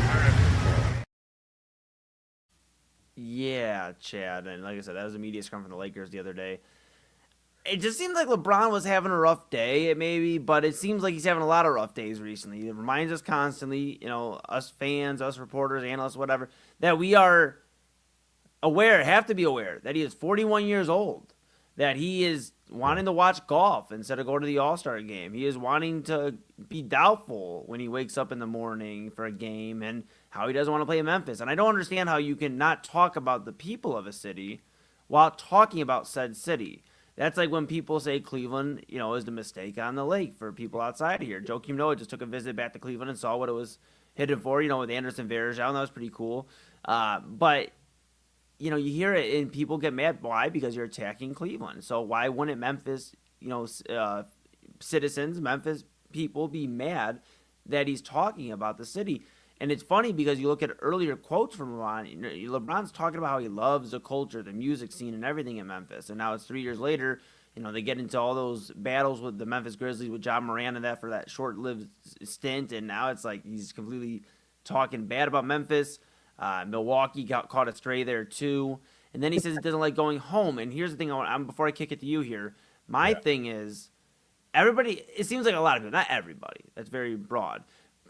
you. Yeah, Chad. And like I said, that was a media scrum from the Lakers the other day. It just seems like LeBron was having a rough day, maybe, but it seems like he's having a lot of rough days recently. It reminds us constantly, us fans, us reporters, analysts, whatever, that we are have to be aware that he is 41 years old, that he is wanting to watch golf instead of go to the All-Star game. He is wanting to be doubtful when he wakes up in the morning for a game and how he doesn't want to play in Memphis. And I don't understand how you can not talk about the people of a city while talking about said city. That's like when people say Cleveland, is the mistake on the lake for people outside of here. Joakim Noah just took a visit back to Cleveland and saw what it was headed for, with Anderson Varejao. That was pretty cool. But you hear it and people get mad. Why? Because you're attacking Cleveland. So why wouldn't Memphis, citizens, Memphis people be mad that he's talking about the city? And it's funny because you look at earlier quotes from LeBron. LeBron's talking about how he loves the culture, the music scene, and everything in Memphis. And now it's 3 years later. They get into all those battles with the Memphis Grizzlies with John Moran and that for that short-lived stint. And now it's like he's completely talking bad about Memphis. Milwaukee got caught astray there too. And then he says he doesn't like going home. And here's the thing, before I kick it to you here, my thing is, everybody, it seems like a lot of people, not everybody, that's very broad,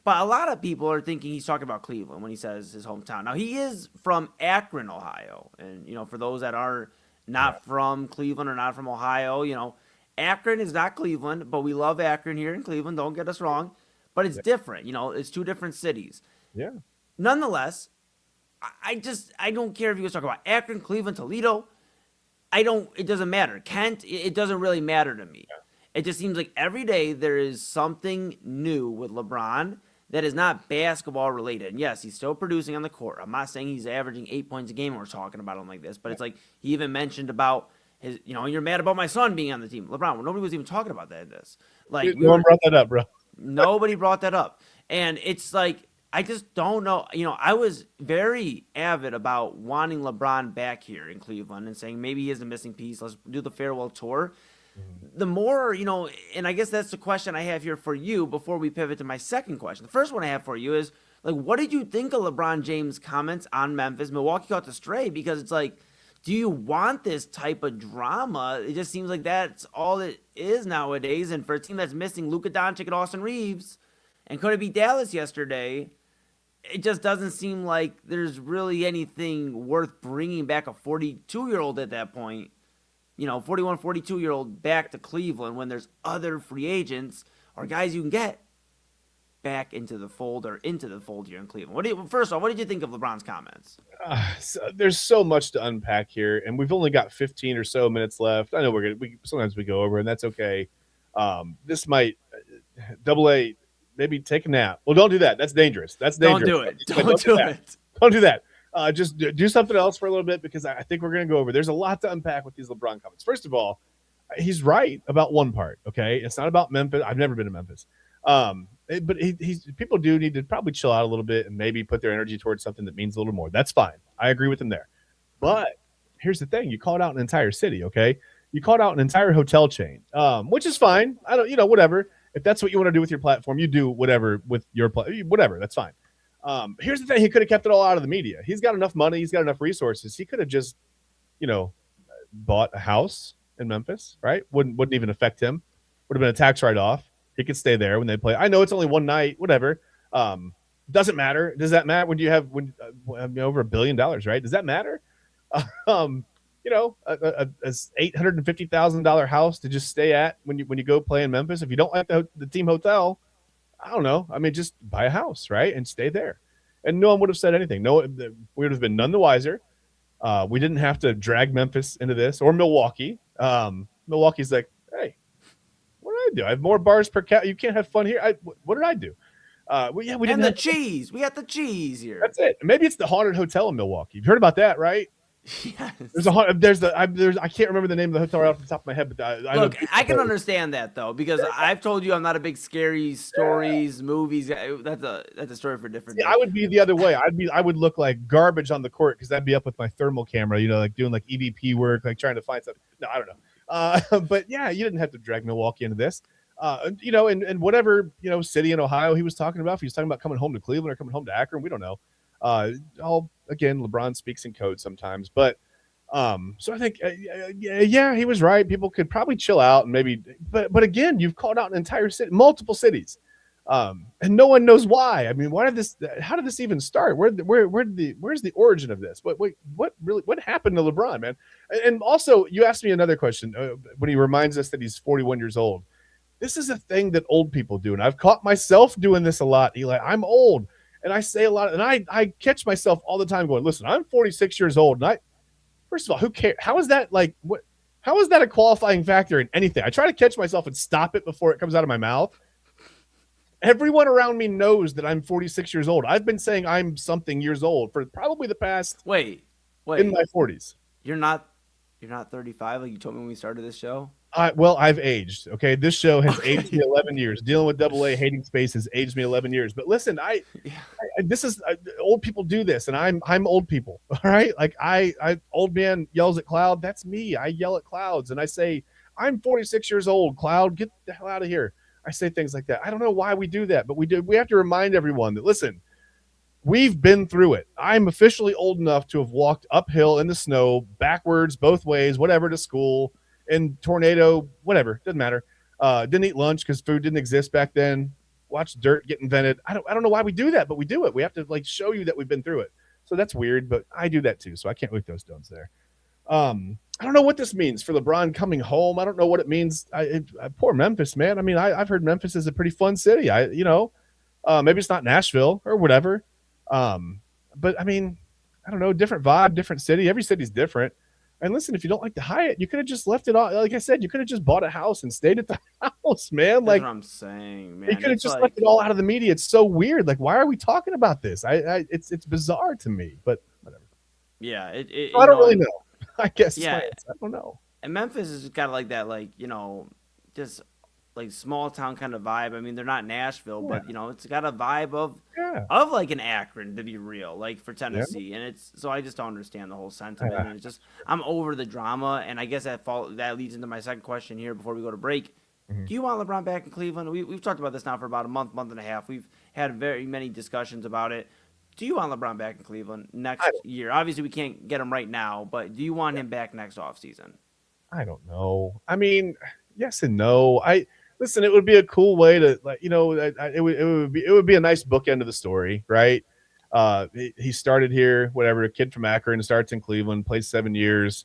but a lot of people are thinking he's talking about Cleveland when he says his hometown. Now, he is from Akron, Ohio. And, for those that are not from Cleveland or not from Ohio, Akron is not Cleveland, but we love Akron here in Cleveland. Don't get us wrong. But it's different. It's two different cities. Yeah. Nonetheless, I don't care if he was talking about Akron, Cleveland, Toledo. It doesn't matter. Kent, it doesn't really matter to me. It just seems like every day there is something new with LeBron that is not basketball related. And yes, he's still producing on the court. I'm not saying he's averaging 8 points a game when we're talking about him like this, but it's like he even mentioned about his, you're mad about my son being on the team. LeBron, nobody was even talking about that in this. Like, no one brought that up, bro. Nobody brought that up. And it's like, I just don't know. I was very avid about wanting LeBron back here in Cleveland and saying maybe he is a missing piece. Let's do the farewell tour. The more, and I guess that's the question I have here for you before we pivot to my second question. The first one I have for you is, like, what did you think of LeBron James' comments on Memphis? Milwaukee got to stray because it's like, do you want this type of drama? It just seems like that's all it is nowadays. And for a team that's missing Luka Doncic and Austin Reeves and couldn't beat Dallas yesterday, it just doesn't seem like there's really anything worth bringing back a 42-year-old at that point. 41, 42-year-old back to Cleveland when there's other free agents or guys you can get back into the fold here in Cleveland. First off, what did you think of LeBron's comments? There's so much to unpack here, and we've only got 15 or so minutes left. I know sometimes we go over, and that's okay. This might AA maybe take a nap. Well, don't do that. That's dangerous. Don't do it. Don't do it. Don't do that. Just do something else for a little bit because I think we're going to go over. There's a lot to unpack with these LeBron comments. First of all, he's right about one part, okay? It's not about Memphis. I've never been to Memphis. But people do need to probably chill out a little bit and maybe put their energy towards something that means a little more. That's fine. I agree with him there. But here's the thing. You called out an entire city, okay? You called out an entire hotel chain, which is fine. I don't, whatever. If that's what you want to do with your platform, you do whatever with your whatever. That's fine. Here's the thing. He could have kept it all out of the media. He's got enough money. He's got enough resources. He could have just, bought a house in Memphis, right? Wouldn't even affect him. Would have been a tax write-off. He could stay there when they play. I know it's only one night, whatever. Doesn't matter. Does that matter when you have over $1 billion, right? Does that matter? A $850,000 house to just stay at when you go play in Memphis. If you don't like the team hotel, I don't know. I mean, just buy a house, right, and stay there. And no one would have said anything. No, we would have been none the wiser. We didn't have to drag Memphis into this or Milwaukee. Milwaukee's like, hey, what did I do? I have more bars per cap. You can't have fun here. What did I do? We didn't. And the cheese. We got the cheese here. That's it. Maybe it's the haunted hotel in Milwaukee. You've heard about that, right? Yes. I can't remember the name of the hotel right off the top of my head, but I can understand that though because I've told you I'm not a big scary stories, movies. That's a story for a different day. I would be the other way. I would look like garbage on the court because I'd be up with my thermal camera, like doing like EVP work, like trying to find something. No, I don't know. But yeah, you didn't have to drag Milwaukee into this. And whatever city in Ohio he was talking about. If he was talking about coming home to Cleveland or coming home to Akron, we don't know. Again, LeBron speaks in code sometimes, but so I think yeah, he was right. People could probably chill out and maybe, but again, you've called out an entire city, multiple cities, and no one knows why. I mean, how did this even start? Where's the origin of this? What happened to LeBron, man? And also, you asked me another question when he reminds us that he's 41 years old. This is a thing that old people do, and I've caught myself doing this a lot. Eli, I'm old. And I say a lot, and I catch myself all the time going, listen, I'm 46 years old. And first of all, who cares? How is that how is that a qualifying factor in anything? I try to catch myself and stop it before it comes out of my mouth. Everyone around me knows that I'm 46 years old. I've been saying I'm something years old for probably the past wait in my 40s. You're not 35 like you told me when we started this show? Well, I've aged. Okay, this show has aged me 11 years. Dealing with AA hating space has aged me 11 years. But listen, this is old people do this, and I'm old people. All right, like I old man yells at cloud. That's me. I yell at clouds, and I say, I'm 46 years old. Cloud, get the hell out of here. I say things like that. I don't know why we do that, but we do. We have to remind everyone that listen, we've been through it. I'm officially old enough to have walked uphill in the snow, backwards, both ways, whatever, to school. In tornado, whatever, doesn't matter. Didn't eat lunch because food didn't exist back then. Watched dirt get invented. I don't know why we do that, but we do it. We have to show you that we've been through it. So that's weird, but I do that too. So I can't really throw stones there. I don't know what this means for LeBron coming home. I don't know what it means. Poor Memphis, man. I mean, I've heard Memphis is a pretty fun city. Maybe it's not Nashville or whatever. But I mean, I don't know, different vibe, different city. Every city's different. And listen, if you don't like the Hyatt, you could have just left it all. Like I said, you could have just bought a house and stayed at the house, man. That's Like what I'm saying, he man. could have It's just like, left it all out of the media. It's so weird. Like, why are we talking about this? It's bizarre to me, but whatever. yeah, I don't really know. I guess it's my yeah, answer. I don't know. and Memphis is kind of like that, like, just like small town kind of vibe. I mean, they're not Nashville, Yeah. but it's got a vibe of Yeah. like an Akron, to be real, like for Tennessee. And it's so I just don't understand the whole sentiment. And it's just I'm over the drama, and I guess that leads into my second question here before we go to break. Mhm. Do you want LeBron back in Cleveland? We've talked about this now for about a month and a half. We've had very many discussions about it. Do you want LeBron back in Cleveland next year? Obviously, we can't get him right now, but do you want him back next offseason? I don't know. I mean, yes and no. Listen. It would be a cool way to, like, it would be a nice bookend of the story, right? He started here, whatever. A kid from Akron starts in Cleveland, plays 7 years.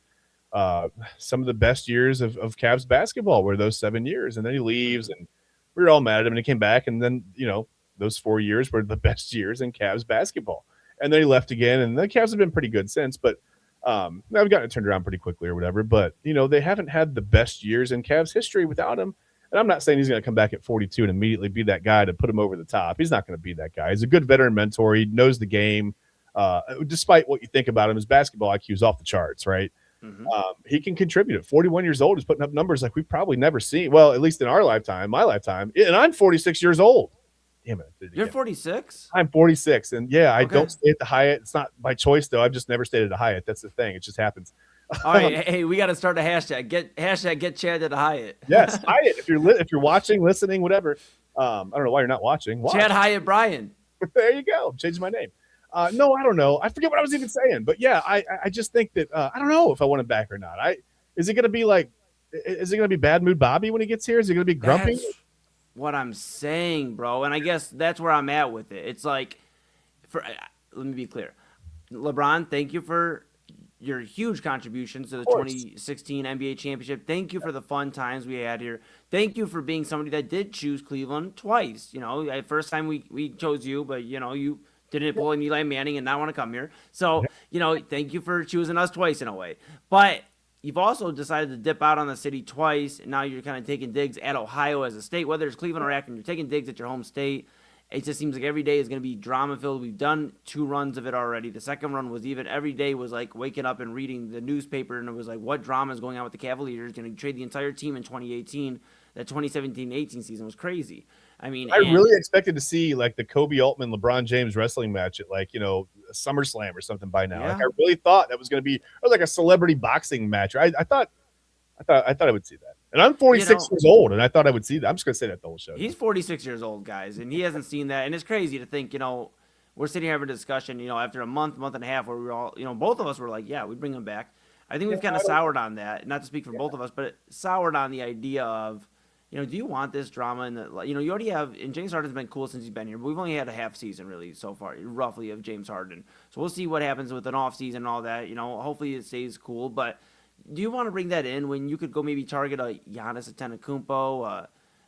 Some of the best years of Cavs basketball were those 7 years, and then he leaves, and we were all mad at him, and he came back, and then those 4 years were the best years in Cavs basketball, and then he left again, and the Cavs have been pretty good since, but now we've gotten it turned around pretty quickly or whatever. But they haven't had the best years in Cavs history without him. And I'm not saying he's going to come back at 42 and immediately be that guy to put him over the top. He's not going to be that guy. He's a good veteran mentor. He knows the game. Despite what you think about him, his basketball IQ is off the charts, right? Mm-hmm. He can contribute. At 41 years old, he's putting up numbers like we've probably never seen. Well, at least in our lifetime, my lifetime. And I'm 46 years old. Damn it. You're 46? I'm 46. And yeah, I Okay. don't stay at the Hyatt. It's not by choice, though. I've just never stayed at a Hyatt. That's the thing. It just happens. All right, hey, we got to start a hashtag. Get Chad to the Hyatt. Yes, Hyatt. If you're watching, listening, whatever. I don't know why you're not watching. Watch. Chad Hyatt Bryan. There you go. Change my name. No, I don't know. I forget what I was even saying. But yeah, I just think that I don't know if I want him back or not. Is it going to be like? Is it going to be bad mood Bobby when he gets here? Is he going to be grumpy? That's what I'm saying, bro. And I guess that's where I'm at with it. It's like, let me be clear. LeBron, thank you for your huge contributions to the 2016 NBA championship. Thank you for the fun times we had here. Thank you for being somebody that did choose Cleveland twice. First time we chose you, but you didn't pull an Eli Manning and not want to come here. So, thank you for choosing us twice in a way. But you've also decided to dip out on the city twice, and now you're kind of taking digs at Ohio as a state. Whether it's Cleveland or Akron, you're taking digs at your home state. It just seems like every day is going to be drama-filled. We've done 2 runs of it already. The second run was even every day was like waking up and reading the newspaper, and it was like, what drama is going on with the Cavaliers? Going to trade the entire team in 2018. That 2017-18 season was crazy. I mean, I really expected to see like the Kobe Altman LeBron James wrestling match at like SummerSlam or something by now. Yeah. Like I really thought that was going to be like a celebrity boxing match. I thought I would see that. And I'm 46 years old, and I thought I would see that. I'm just going to say that the whole show. He's 46 years old, guys, and he hasn't seen that. And it's crazy to think, we're sitting here having a discussion, after a month and a half where we were all, both of us were like, yeah, we'd bring him back. I think we've kind of soured on that. Not to speak for both of us, but soured on the idea of, do you want this drama? And you already have, and James Harden's been cool since he's been here, but we've only had a half season really so far, roughly, of James Harden. So we'll see what happens with an off season and all that. Hopefully it stays cool, but do you want to bring that in when you could go maybe target a Giannis Antetokounmpo,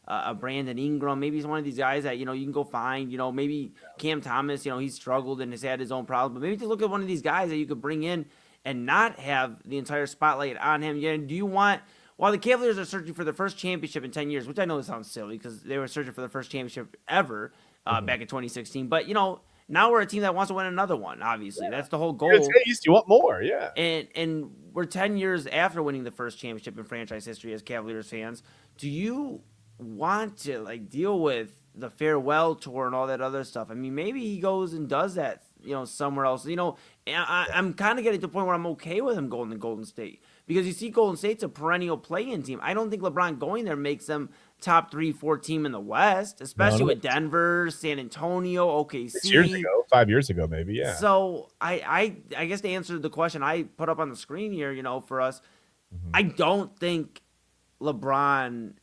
a Brandon Ingram? Maybe he's one of these guys that, you can go find, maybe Cam Thomas, he's struggled and has had his own problems. But maybe to look at one of these guys that you could bring in and not have the entire spotlight on him. Do you want, while the Cavaliers are searching for their first championship in 10 years, which I know sounds silly because they were searching for their first championship ever back in 2016. But, now we're a team that wants to win another one, obviously. That's the whole goal. You want more, yeah. And we're 10 years after winning the first championship in franchise history as Cavaliers fans. Do you want to, deal with the farewell tour and all that other stuff? I mean, maybe he goes and does that, somewhere else. I'm kind of getting to the point where I'm okay with him going to Golden State. Because you see Golden State's a perennial play-in team. I don't think LeBron going there makes them top 3-4 team in the West, especially with Denver, San Antonio, OKC. 6 years ago, 5 years ago, maybe, yeah. So I guess to answer the question I put up on the screen here, for us, I don't think LeBron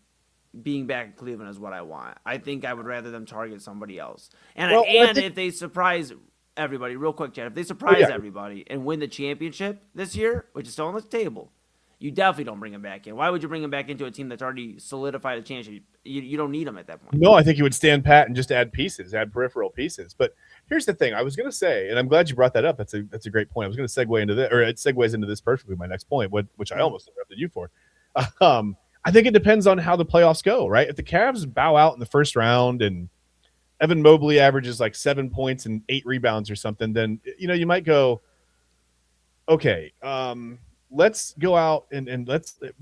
being back in Cleveland is what I want. I think I would rather them target somebody else. And if they surprise everybody, real quick, Chad, if they surprise everybody and win the championship this year, which is still on the table, you definitely don't bring him back in. Why would you bring him back into a team that's already solidified a championship? You don't need him at that point. No, I think you would stand pat and just add peripheral pieces. But here's the thing: I was going to say, and I'm glad you brought that up. That's a great point. I was going to segue into this, or it segues into this perfectly. My next point, which I almost interrupted you for. I think it depends on how the playoffs go, right? If the Cavs bow out in the first round and Evan Mobley averages like 7 points and 8 rebounds or something, then you might go, okay, let's go out and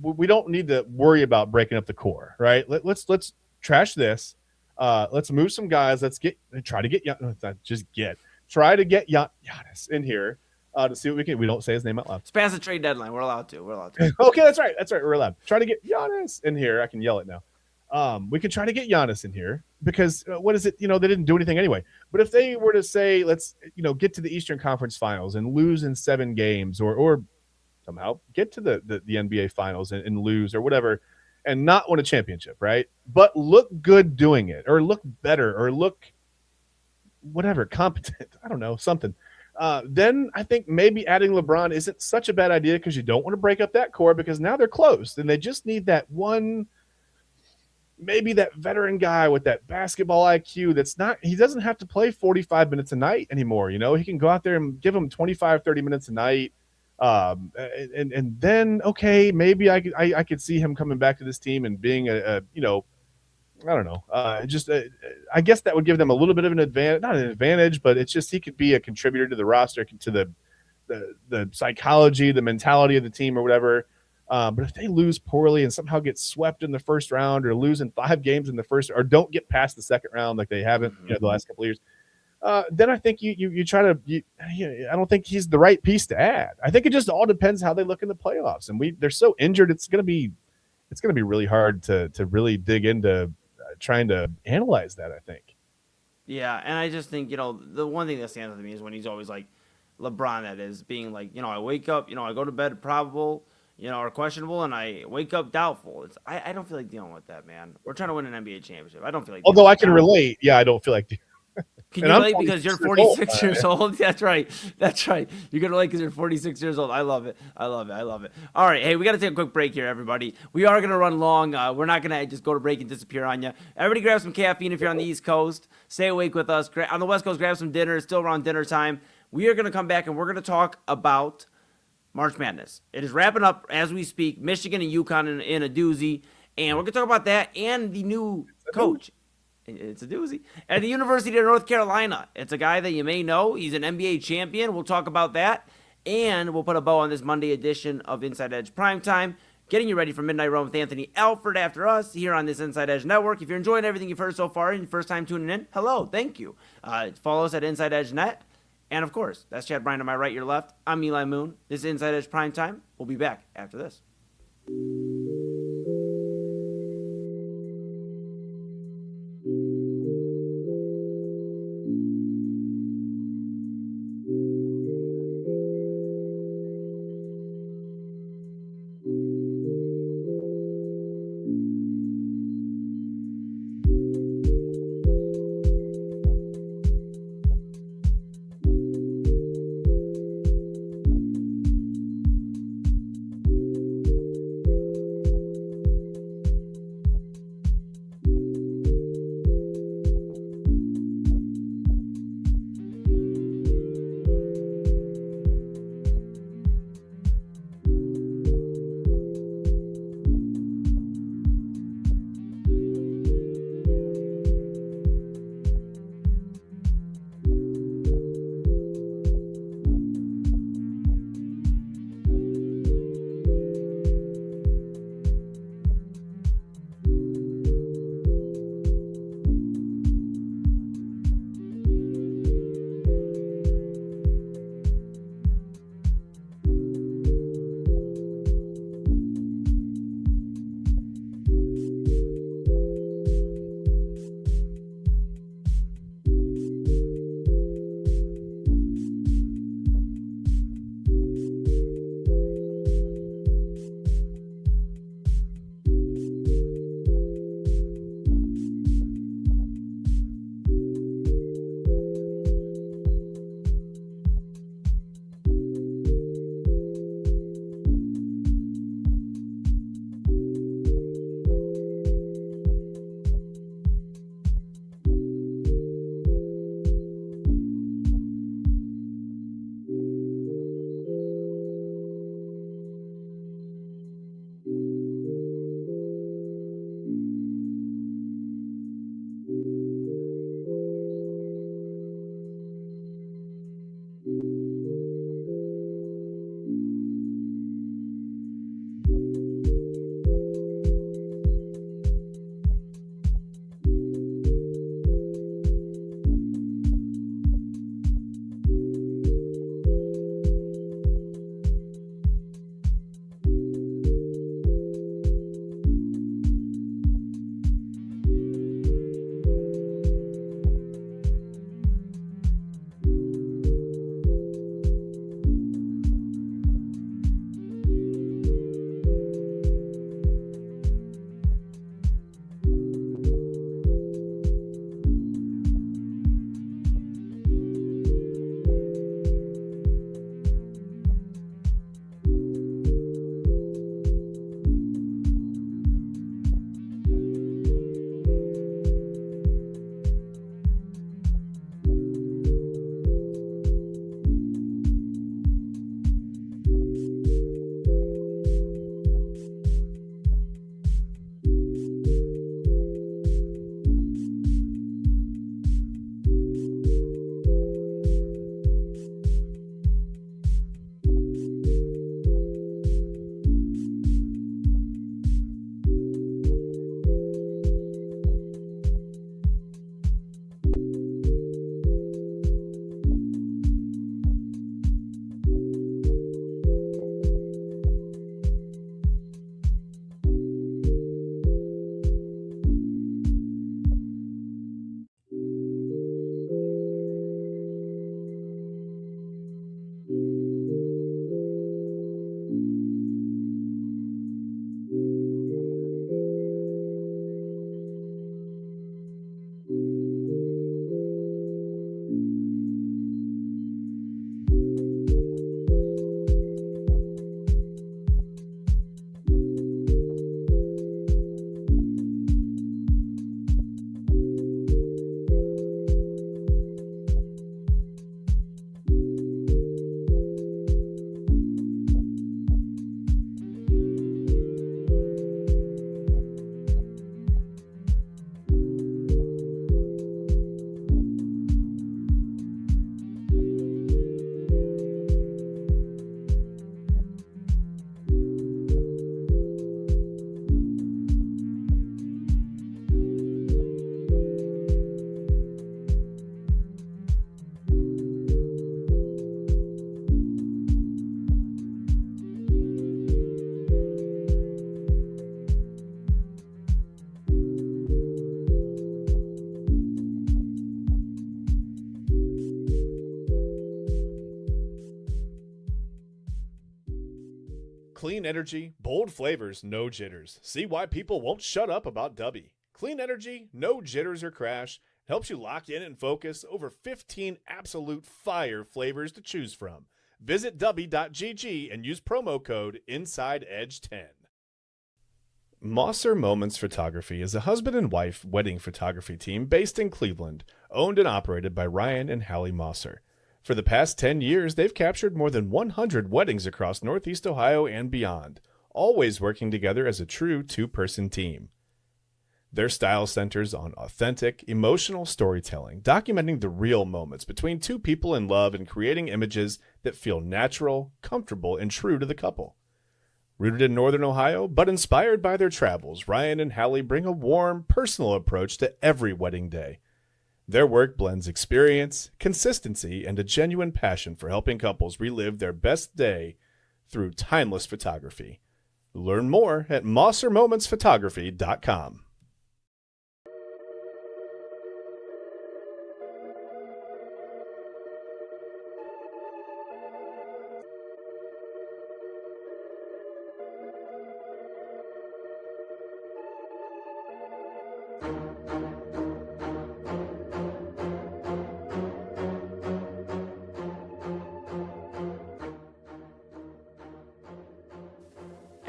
we don't need to worry about breaking up the core, right? Let's trash this. Let's move some guys. Try to get Giannis in here to see what we can. We don't say his name out loud. It's past the trade deadline. We're allowed to. Okay, that's right. We're allowed. Try to get Giannis in here. I can yell it now. We can try to get Giannis in here because what is it? They didn't do anything anyway. But if they were to say, let's get to the Eastern Conference Finals and lose in 7 games, or somehow get to the NBA Finals and lose or whatever, and not win a championship, right? But look good doing it, or look better, or look whatever, competent. I don't know, something. Then I think maybe adding LeBron isn't such a bad idea because you don't want to break up that core because now they're close and they just need that one. Maybe that veteran guy with that basketball IQ he doesn't have to play 45 minutes a night anymore. He can go out there and give him 25, 30 minutes a night. And then, okay, maybe I could see him coming back to this team and being I don't know. I guess that would give them a little bit of an advantage, not an advantage, but it's just he could be a contributor to the roster, to the psychology, the mentality of the team or whatever. But if they lose poorly and somehow get swept in the first round or lose in 5 games in the first, or don't get past the second round like they haven't, the last couple of years, then I think you try to. I don't think he's the right piece to add. I think it just all depends how they look in the playoffs, and they're so injured. It's gonna be really hard to really dig into trying to analyze that. I think. Yeah, and I just think the one thing that stands out to me is when he's always like LeBron, that is being like I wake up, I go to bed probable. Or questionable, and I wake up doubtful. I don't feel like dealing with that, man. We're trying to win an NBA championship. I don't feel like. Although I can relate, I don't feel like. Can you relate because you're 46 years old? That's right. You can relate because you're 46 years old. I love it. All right, hey, we got to take a quick break here, everybody. We are going to run long. We're not going to just go to break and disappear on you. Everybody grab some caffeine if you're on the East Coast. Stay awake with us. On the West Coast, grab some dinner. It's still around dinner time. We are going to come back, and we're going to talk about March Madness. It is wrapping up as we speak. Michigan and UConn in a doozy. And we're going to talk about that and the new coach. It's a doozy. At the University of North Carolina. It's a guy that you may know. He's an NBA champion. We'll talk about that. And we'll put a bow on this Monday edition of Inside Edge Primetime. Getting you ready for Midnight Run with Anthony Alford after us here on this Inside Edge Network. If you're enjoying everything you've heard so far and your first time tuning in, hello, thank you. Follow us at Inside Edge Net. And, of course, that's Chad Bryan to my right, your left. I'm Eli Moon. This is Inside Edge Primetime. We'll be back after this. clean energy, bold flavors, no jitters. See why people won't shut up about Dubby. Clean energy, no jitters or crash. Helps you lock in and focus. Over 15 absolute fire flavors to choose from. Visit Dubby.gg and use promo code InsideEdge10. Mosser Moments Photography is a husband and wife wedding photography team based in Cleveland, owned and operated by Ryan and Hallie Mosser. For the past 10 years, they've captured more than 100 weddings across Northeast Ohio and beyond, always working together as a true two-person team. Their style centers on authentic, emotional storytelling, documenting the real moments between two people in love and creating images that feel natural, comfortable, and true to the couple. Rooted in Northern Ohio, but inspired by their travels, Ryan and Hallie bring a warm, personal approach to every wedding day. Their work blends experience, consistency, and a genuine passion for helping couples relive their best day through timeless photography. Learn more at MosserMomentsPhotography.com.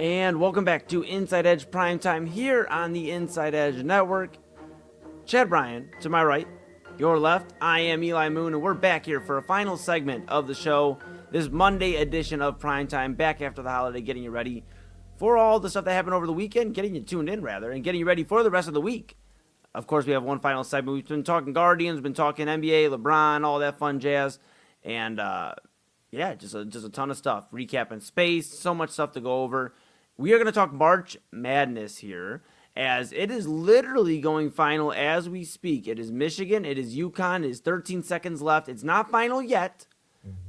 And welcome back to Inside Edge Primetime here on the Inside Edge Network. Chad Bryan, to my right, your left, I am Eli Moon, and we're back here for a final segment of the show, this Monday edition of Primetime, back after the holiday, getting you ready for all the stuff that happened over the weekend, getting you tuned in, rather, and getting you ready for the rest of the week. Of course, we have one final segment. We've been talking Guardians, been talking NBA, LeBron, all that fun jazz, and just a ton of stuff. Recapping space, so much stuff to go over. We are going to talk March Madness here, as it is literally going final as we speak. It is Michigan, it is UConn, it is 13 seconds left. It's not final yet,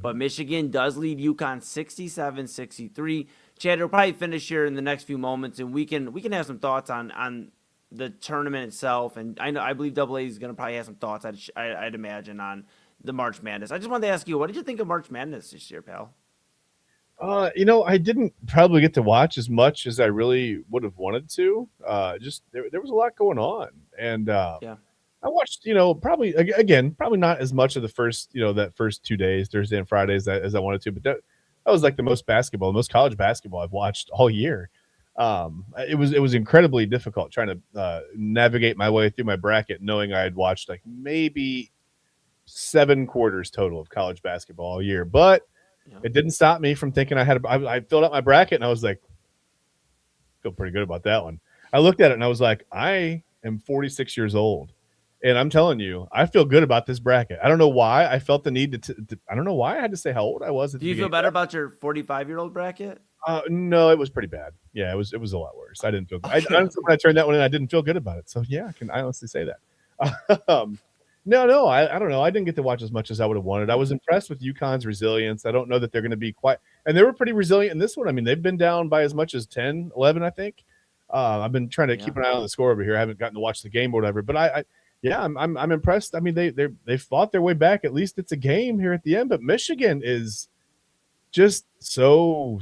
but Michigan does lead UConn 67-63. Chad, it'll probably finish here in the next few moments, and we can have some thoughts on the tournament itself. And I believe AA is going to probably have some thoughts, I'd imagine, on the March Madness. I just wanted to ask you, what did you think of March Madness this year, pal? I didn't probably get to watch as much as I really would have wanted to. Just there was a lot going on, and I watched, probably not as much of the first, that first 2 days, Thursday and Fridays, as I wanted to. But that was like the most college basketball I've watched all year. It was incredibly difficult trying to navigate my way through my bracket, knowing I had watched like maybe 7 quarters total of college basketball all year, but it didn't stop me from thinking I filled out my bracket and I was like, feel pretty good about that one. I looked at it and I was like, I am 46 years old, and I'm telling you, I feel good about this bracket. I don't know why I felt the need to I don't know why I had to say how old I was. Do you feel better about your 45-year-old bracket? No, it was pretty bad. Yeah, it was a lot worse. I didn't feel good. Honestly, when I turned that one in, I didn't feel good about it. So yeah, I can honestly say that. No, I don't know. I didn't get to watch as much as I would have wanted. I was impressed with UConn's resilience. I don't know that they're going to be quite – and they were pretty resilient in this one. I mean, they've been down by as much as 10, 11, I think. I've been trying to keep an eye on the score over here. I haven't gotten to watch the game or whatever. But I'm impressed. I mean, they fought their way back. At least it's a game here at the end. But Michigan is just so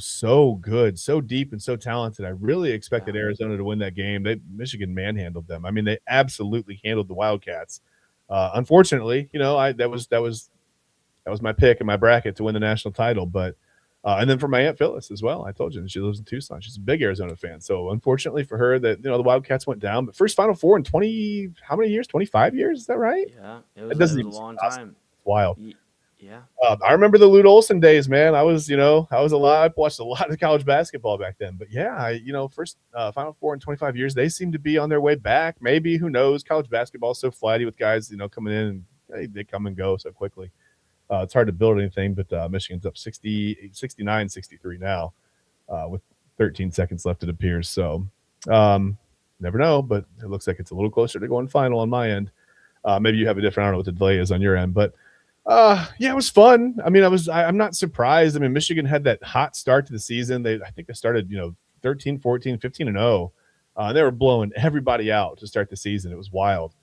good, so deep, and so talented. I really expected Arizona to win that game. Michigan manhandled them. I mean, they absolutely handled the Wildcats. Unfortunately, that was my pick in my bracket to win the national title. But and then for my Aunt Phyllis as well. I told you she lives in Tucson. She's a big Arizona fan. So unfortunately for her, that the Wildcats went down. But first Final Four in 20 how many years? 25 years? Is that right? Yeah, it was a long time. It's wild. Yeah. I remember the Lute Olson days, man. I was alive. Watched a lot of college basketball back then. But yeah, first Final Four in 25 years. They seem to be on their way back. Maybe, who knows? College basketball is so flighty with guys, coming in and they come and go so quickly. It's hard to build anything. But Michigan's up 69-63 now, with 13 seconds left, it appears. So never know. But it looks like it's a little closer to going final on my end. Maybe you have a different. I don't know what the delay is on your end, but. It was fun. I mean, I'm not surprised. I mean, Michigan had that hot start to the season. I think they started, 13, 14, 15-0. They were blowing everybody out to start the season. It was wild.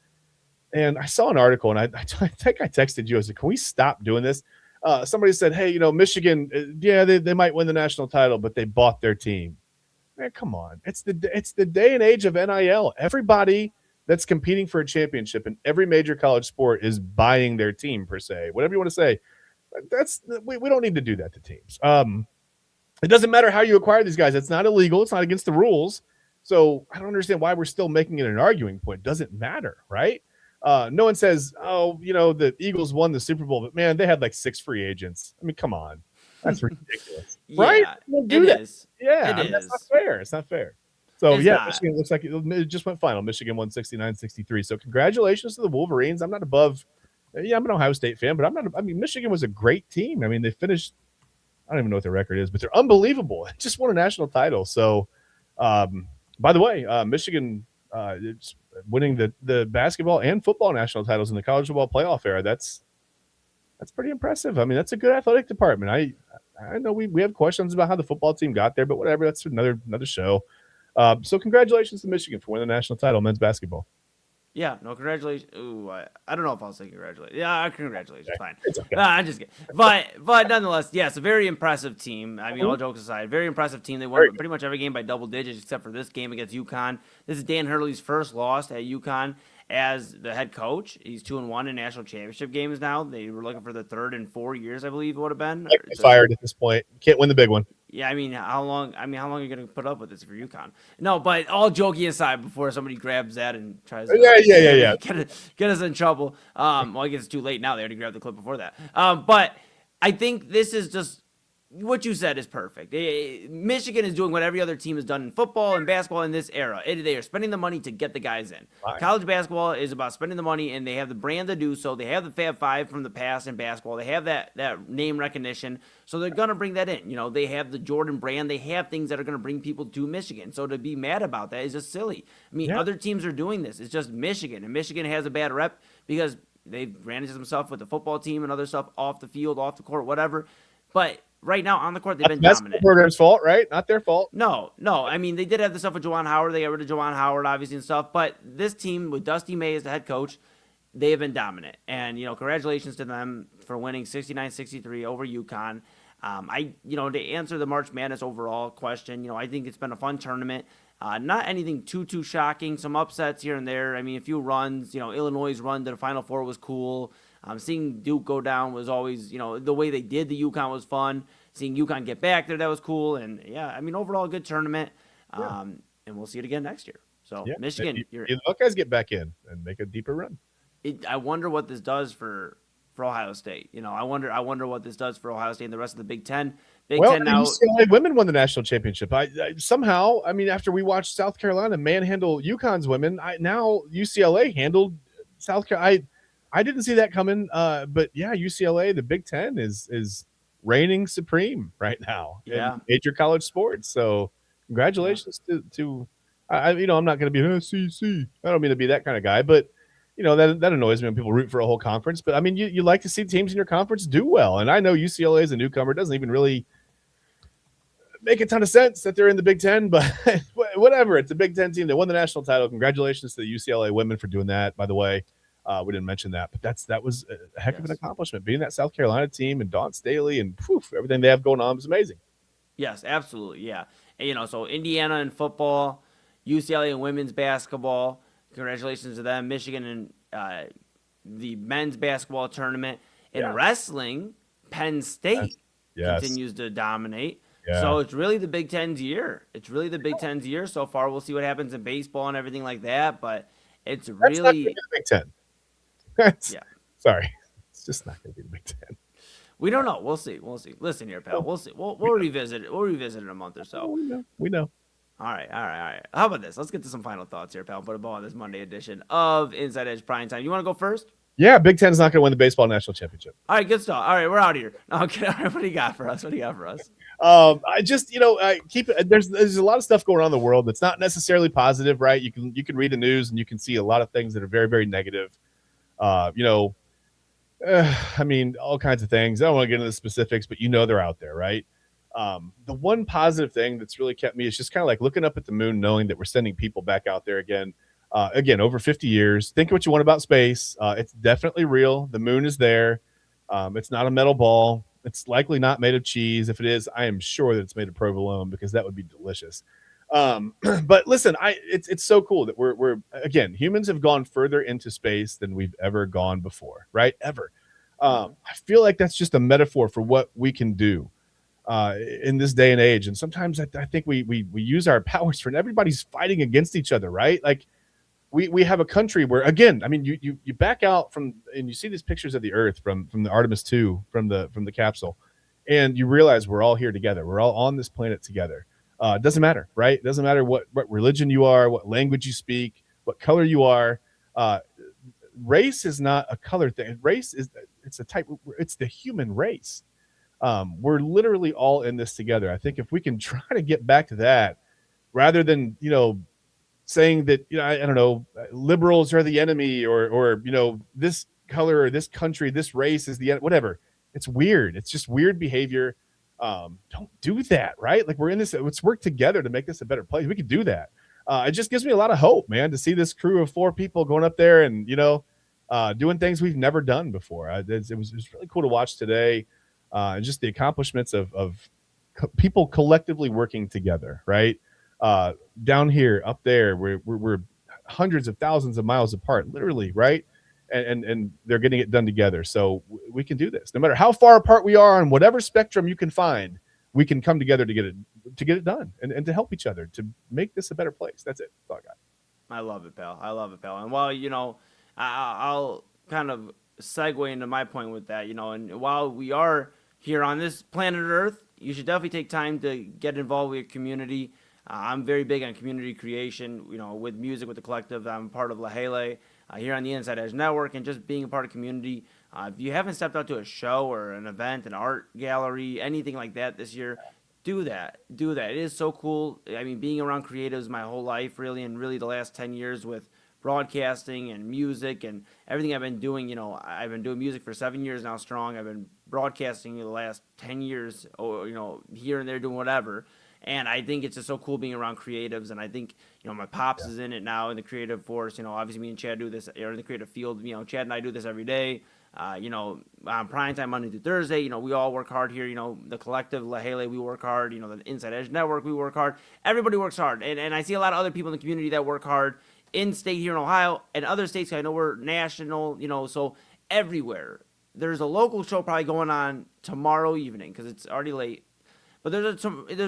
And I saw an article, and I think I texted you. I said, can we stop doing this? somebody said, hey, Michigan, yeah, they might win the national title, but they bought their team. Man, come on. It's the day and age of NIL. Everybody that's competing for a championship in every major college sport is buying their team, per se. Whatever you want to say. We don't need to do that to teams. It doesn't matter how you acquire these guys. It's not illegal. It's not against the rules. So I don't understand why we're still making it an arguing point. It doesn't matter, right? No one says, oh, the Eagles won the Super Bowl, but man, they had like 6 free agents. I mean, come on. That's ridiculous. Right? Don't do that. Yeah, that's not fair. It's not fair. So, Michigan looks like it just went final. Michigan won 69-63. So, congratulations to the Wolverines. I'm not above. Yeah, I'm an Ohio State fan, but Michigan was a great team. I mean, they finished. I don't even know what their record is, but they're unbelievable. Just won a national title. So, by the way, Michigan it's winning the basketball and football national titles in the college football playoff era. That's pretty impressive. I mean, that's a good athletic department. I know we have questions about how the football team got there, but whatever. That's another show. So congratulations to Michigan for winning the national title, men's basketball. Yeah, no, congratulations. Ooh, I don't know if I'll say congratulations. Yeah, congratulations. Okay. Fine. It's okay. I'm just kidding. But nonetheless, yes, a very impressive team. I mean, all jokes aside, very impressive team. They won pretty much every game by double digits except for this game against UConn. This is Dan Hurley's first loss at UConn as the head coach. He's 2-1 in national championship games now. They were looking for the third in 4 years, I believe it would have been. Fired at this point. Can't win the big one. Yeah, I mean, how long are you going to put up with this for UConn? No, but all joking aside, before somebody grabs that and tries to get us in trouble. Well, I guess it's too late now. They already grabbed the clip before that. But I think this is just what you said is perfect. Michigan is doing what every other team has done in football and basketball in this era. They are spending the money to get the guys in. Right. College basketball is about spending the money, and they have the brand to do so. They have the Fab Five from the past in basketball. They have that name recognition, so they're going to bring that in. They have the Jordan brand. They have things that are going to bring people to Michigan. So to be mad about that is just silly. I mean, other teams are doing this. It's just Michigan, and Michigan has a bad rep because they ran into themselves with the football team and other stuff off the field, off the court, whatever. But right now on the court, they've been dominant. That's the program's fault, right? Not their fault. No. I mean, they did have the stuff with Juwan Howard. They got rid of Juwan Howard, obviously, and stuff. But this team with Dusty May as the head coach, they have been dominant. And, congratulations to them for winning 69-63 over UConn. To answer the March Madness overall question, I think it's been a fun tournament. Not anything too shocking. Some upsets here and there. I mean, a few runs. Illinois' run to the Final Four was cool. Seeing Duke go down was always, the way they did the UConn was fun. Seeing UConn get back there, that was cool. And, overall, a good tournament. And we'll see it again next year. So, Michigan. The Buckeyes get back in and make a deeper run. I wonder what this does for Ohio State. I wonder what this does for Ohio State and the rest of the Big Ten. Big Ten now. UCLA women won the national championship. Somehow, after we watched South Carolina manhandle UConn's women, now UCLA handled South Carolina. I didn't see that coming. But yeah, UCLA, the Big Ten is reigning supreme right now in major college sports. So congratulations to I'm not going to be SEC. I don't mean to be that kind of guy, but that annoys me when people root for a whole conference. But you like to see teams in your conference do well. And I know UCLA is a newcomer. It doesn't even really make a ton of sense that they're in the Big Ten, but whatever. It's a Big Ten team that won the national title. Congratulations to the UCLA women for doing that, by the way. We didn't mention that, but that was a heck of an accomplishment. Being that South Carolina team and Dawn Staley and everything they have going on was amazing. Yes, absolutely. Yeah. And, so Indiana in football, UCLA in women's basketball. Congratulations to them. Michigan in the men's basketball tournament. In wrestling, Penn State continues to dominate. Yeah. So it's really the Big Ten's year. So far. We'll see what happens in baseball and everything like that, but it's really not the Big Ten. Sorry. It's just not going to be the Big Ten. We don't know. We'll see. Listen here, pal. We'll see. We'll revisit it. We'll revisit it in a month or so. We know. All right. How about this? Let's get to some final thoughts here, pal. Put a ball on this Monday edition of Inside Edge Primetime. You want to go first? Yeah, Big Ten is not going to win the baseball national championship. All right, good stuff. All right, we're out of here. Okay, all right, what do you got for us? I just, I keep it. There's a lot of stuff going on in the world that's not necessarily positive, right? You can read the news and you can see a lot of things that are very, very negative. All kinds of things. I don't want to get into the specifics, but they're out there, right? The one positive thing that's really kept me is just kind of like looking up at the moon, knowing that we're sending people back out there again. Over 50 years. Think what you want about space. It's definitely real. The moon is there. It's not a metal ball. It's likely not made of cheese. If it is, I am sure that it's made of provolone because that would be delicious. But listen, it's so cool that we're again, humans have gone further into space than we've ever gone before, right? Ever. I feel like that's just a metaphor for what we can do in this day and age. And sometimes I think we use our powers for, and everybody's fighting against each other, right? Like we have a country where, again, I mean, you back out from, and you see these pictures of the Earth from the Artemis 2 from the capsule, and you realize we're all here together. We're all on this planet together. It doesn't matter, right? It doesn't matter what religion you are, what language you speak, what color you are. Race is not a color thing. Race is, it's a type. It's the human race. We're literally all in this together. I think if we can try to get back to that, rather than saying that I don't know, liberals are the enemy, or this color or this country, this race is the whatever. It's weird. It's just weird behavior. Don't do that, right? Like, we're in this. Let's work together to make this a better place. We can do that. It just gives me a lot of hope, man, to see this crew of 4 people going up there and doing things we've never done before. It was really cool to watch today, and just the accomplishments of people collectively working together, right? Down here, up there, we're hundreds of thousands of miles apart, literally, right? And they're getting it done together. So we can do this. No matter how far apart we are on whatever spectrum you can find, we can come together to get it done and to help each other to make this a better place. That's it. That's all I got. I love it, pal. I love it, pal. And while, I'll kind of segue into my point with that, and while we are here on this planet Earth, you should definitely take time to get involved with your community. I'm very big on community creation, with music, with the collective. I'm part of Lahele here on the Inside Edge Network, and just being a part of community. If you haven't stepped out to a show or an event, an art gallery, anything like that this year, do that. It is so cool. I mean, being around creatives my whole life, really, and really the last 10 years with broadcasting and music and everything I've been doing. I've been doing music for 7 years now strong. I've been broadcasting the last 10 years, here and there doing whatever. And I think it's just so cool being around creatives. And I think, my pops is in it now in the creative force. Obviously me and Chad do this, or in the creative field. Chad and I do this every day. On prime time, Monday through Thursday, we all work hard here. The collective, Lahele, we work hard. The Inside Edge Network, we work hard. Everybody works hard. And I see a lot of other people in the community that work hard in state here in Ohio and other states. I know we're national, so everywhere. There's a local show probably going on tomorrow evening because it's already late. But there's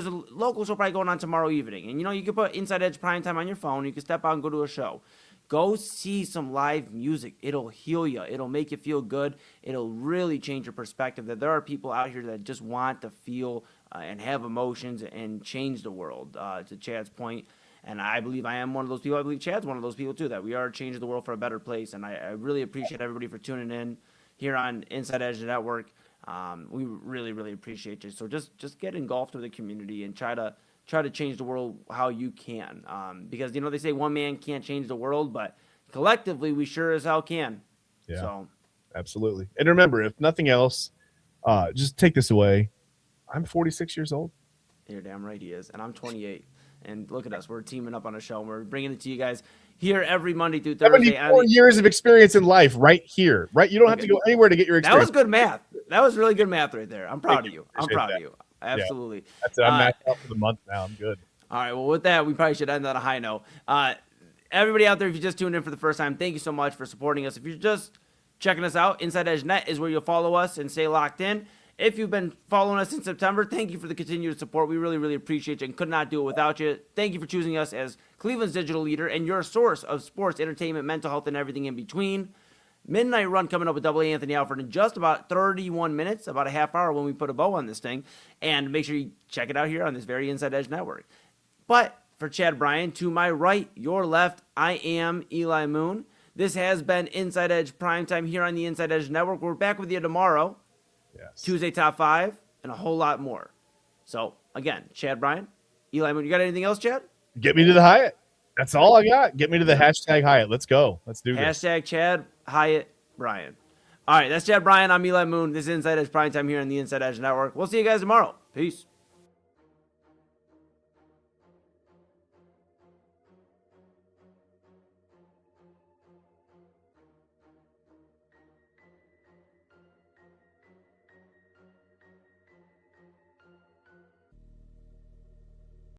a local show probably going on tomorrow evening. And, you can put Inside Edge Primetime on your phone. You can step out and go to a show. Go see some live music. It'll heal you. It'll make you feel good. It'll really change your perspective that there are people out here that just want to feel and have emotions and change the world, to Chad's point. And I believe I am one of those people. I believe Chad's one of those people, too, that we are changing the world for a better place. And I really appreciate everybody for tuning in here on Inside Edge Network. We really, really appreciate you. So just get engulfed with the community and try to change the world how you can. Because, they say one man can't change the world, but collectively we sure as hell can. Yeah, so absolutely. And remember, if nothing else, just take this away. I'm 46 years old. You're damn right he is. And I'm 28. And look at us. We're teaming up on a show. We're bringing it to you guys here every Monday through Thursday. 74 years of experience in life right here, right? You don't have to go anywhere to get your experience. That was good math. That was really good math right there. I'm proud of you. I'm proud of you. Absolutely. Yeah. That's it. I'm maxed out for the month now. I'm good. All right. Well, with that, we probably should end on a high note. Everybody out there, if you just tuned in for the first time, thank you so much for supporting us. If you're just checking us out, Inside Edge Net is where you'll follow us and stay locked in. If you've been following us in September, thank you for the continued support. We really, really appreciate you and could not do it without you. Thank you for choosing us as Cleveland's digital leader and your source of sports, entertainment, mental health, and everything in between. Midnight Run coming up with Double A Anthony Alford in just about 31 minutes, about a half hour when we put a bow on this thing. And make sure you check it out here on this very Inside Edge Network. But for Chad Bryan, to my right, your left, I am Eli Moon. This has been Inside Edge Primetime here on the Inside Edge Network. We're back with you tomorrow. Yes. Tuesday Top 5, and a whole lot more. So, again, Chad Bryan, Eli Moon. You got anything else, Chad? Get me to the Hyatt. That's all I got. Get me to the hashtag Hyatt. Let's go. Let's do this. Hashtag Chad Hyatt Bryan. All right, that's Chad Bryan. I'm Eli Moon. This is Inside Edge Primetime here on the Inside Edge Network. We'll see you guys tomorrow. Peace.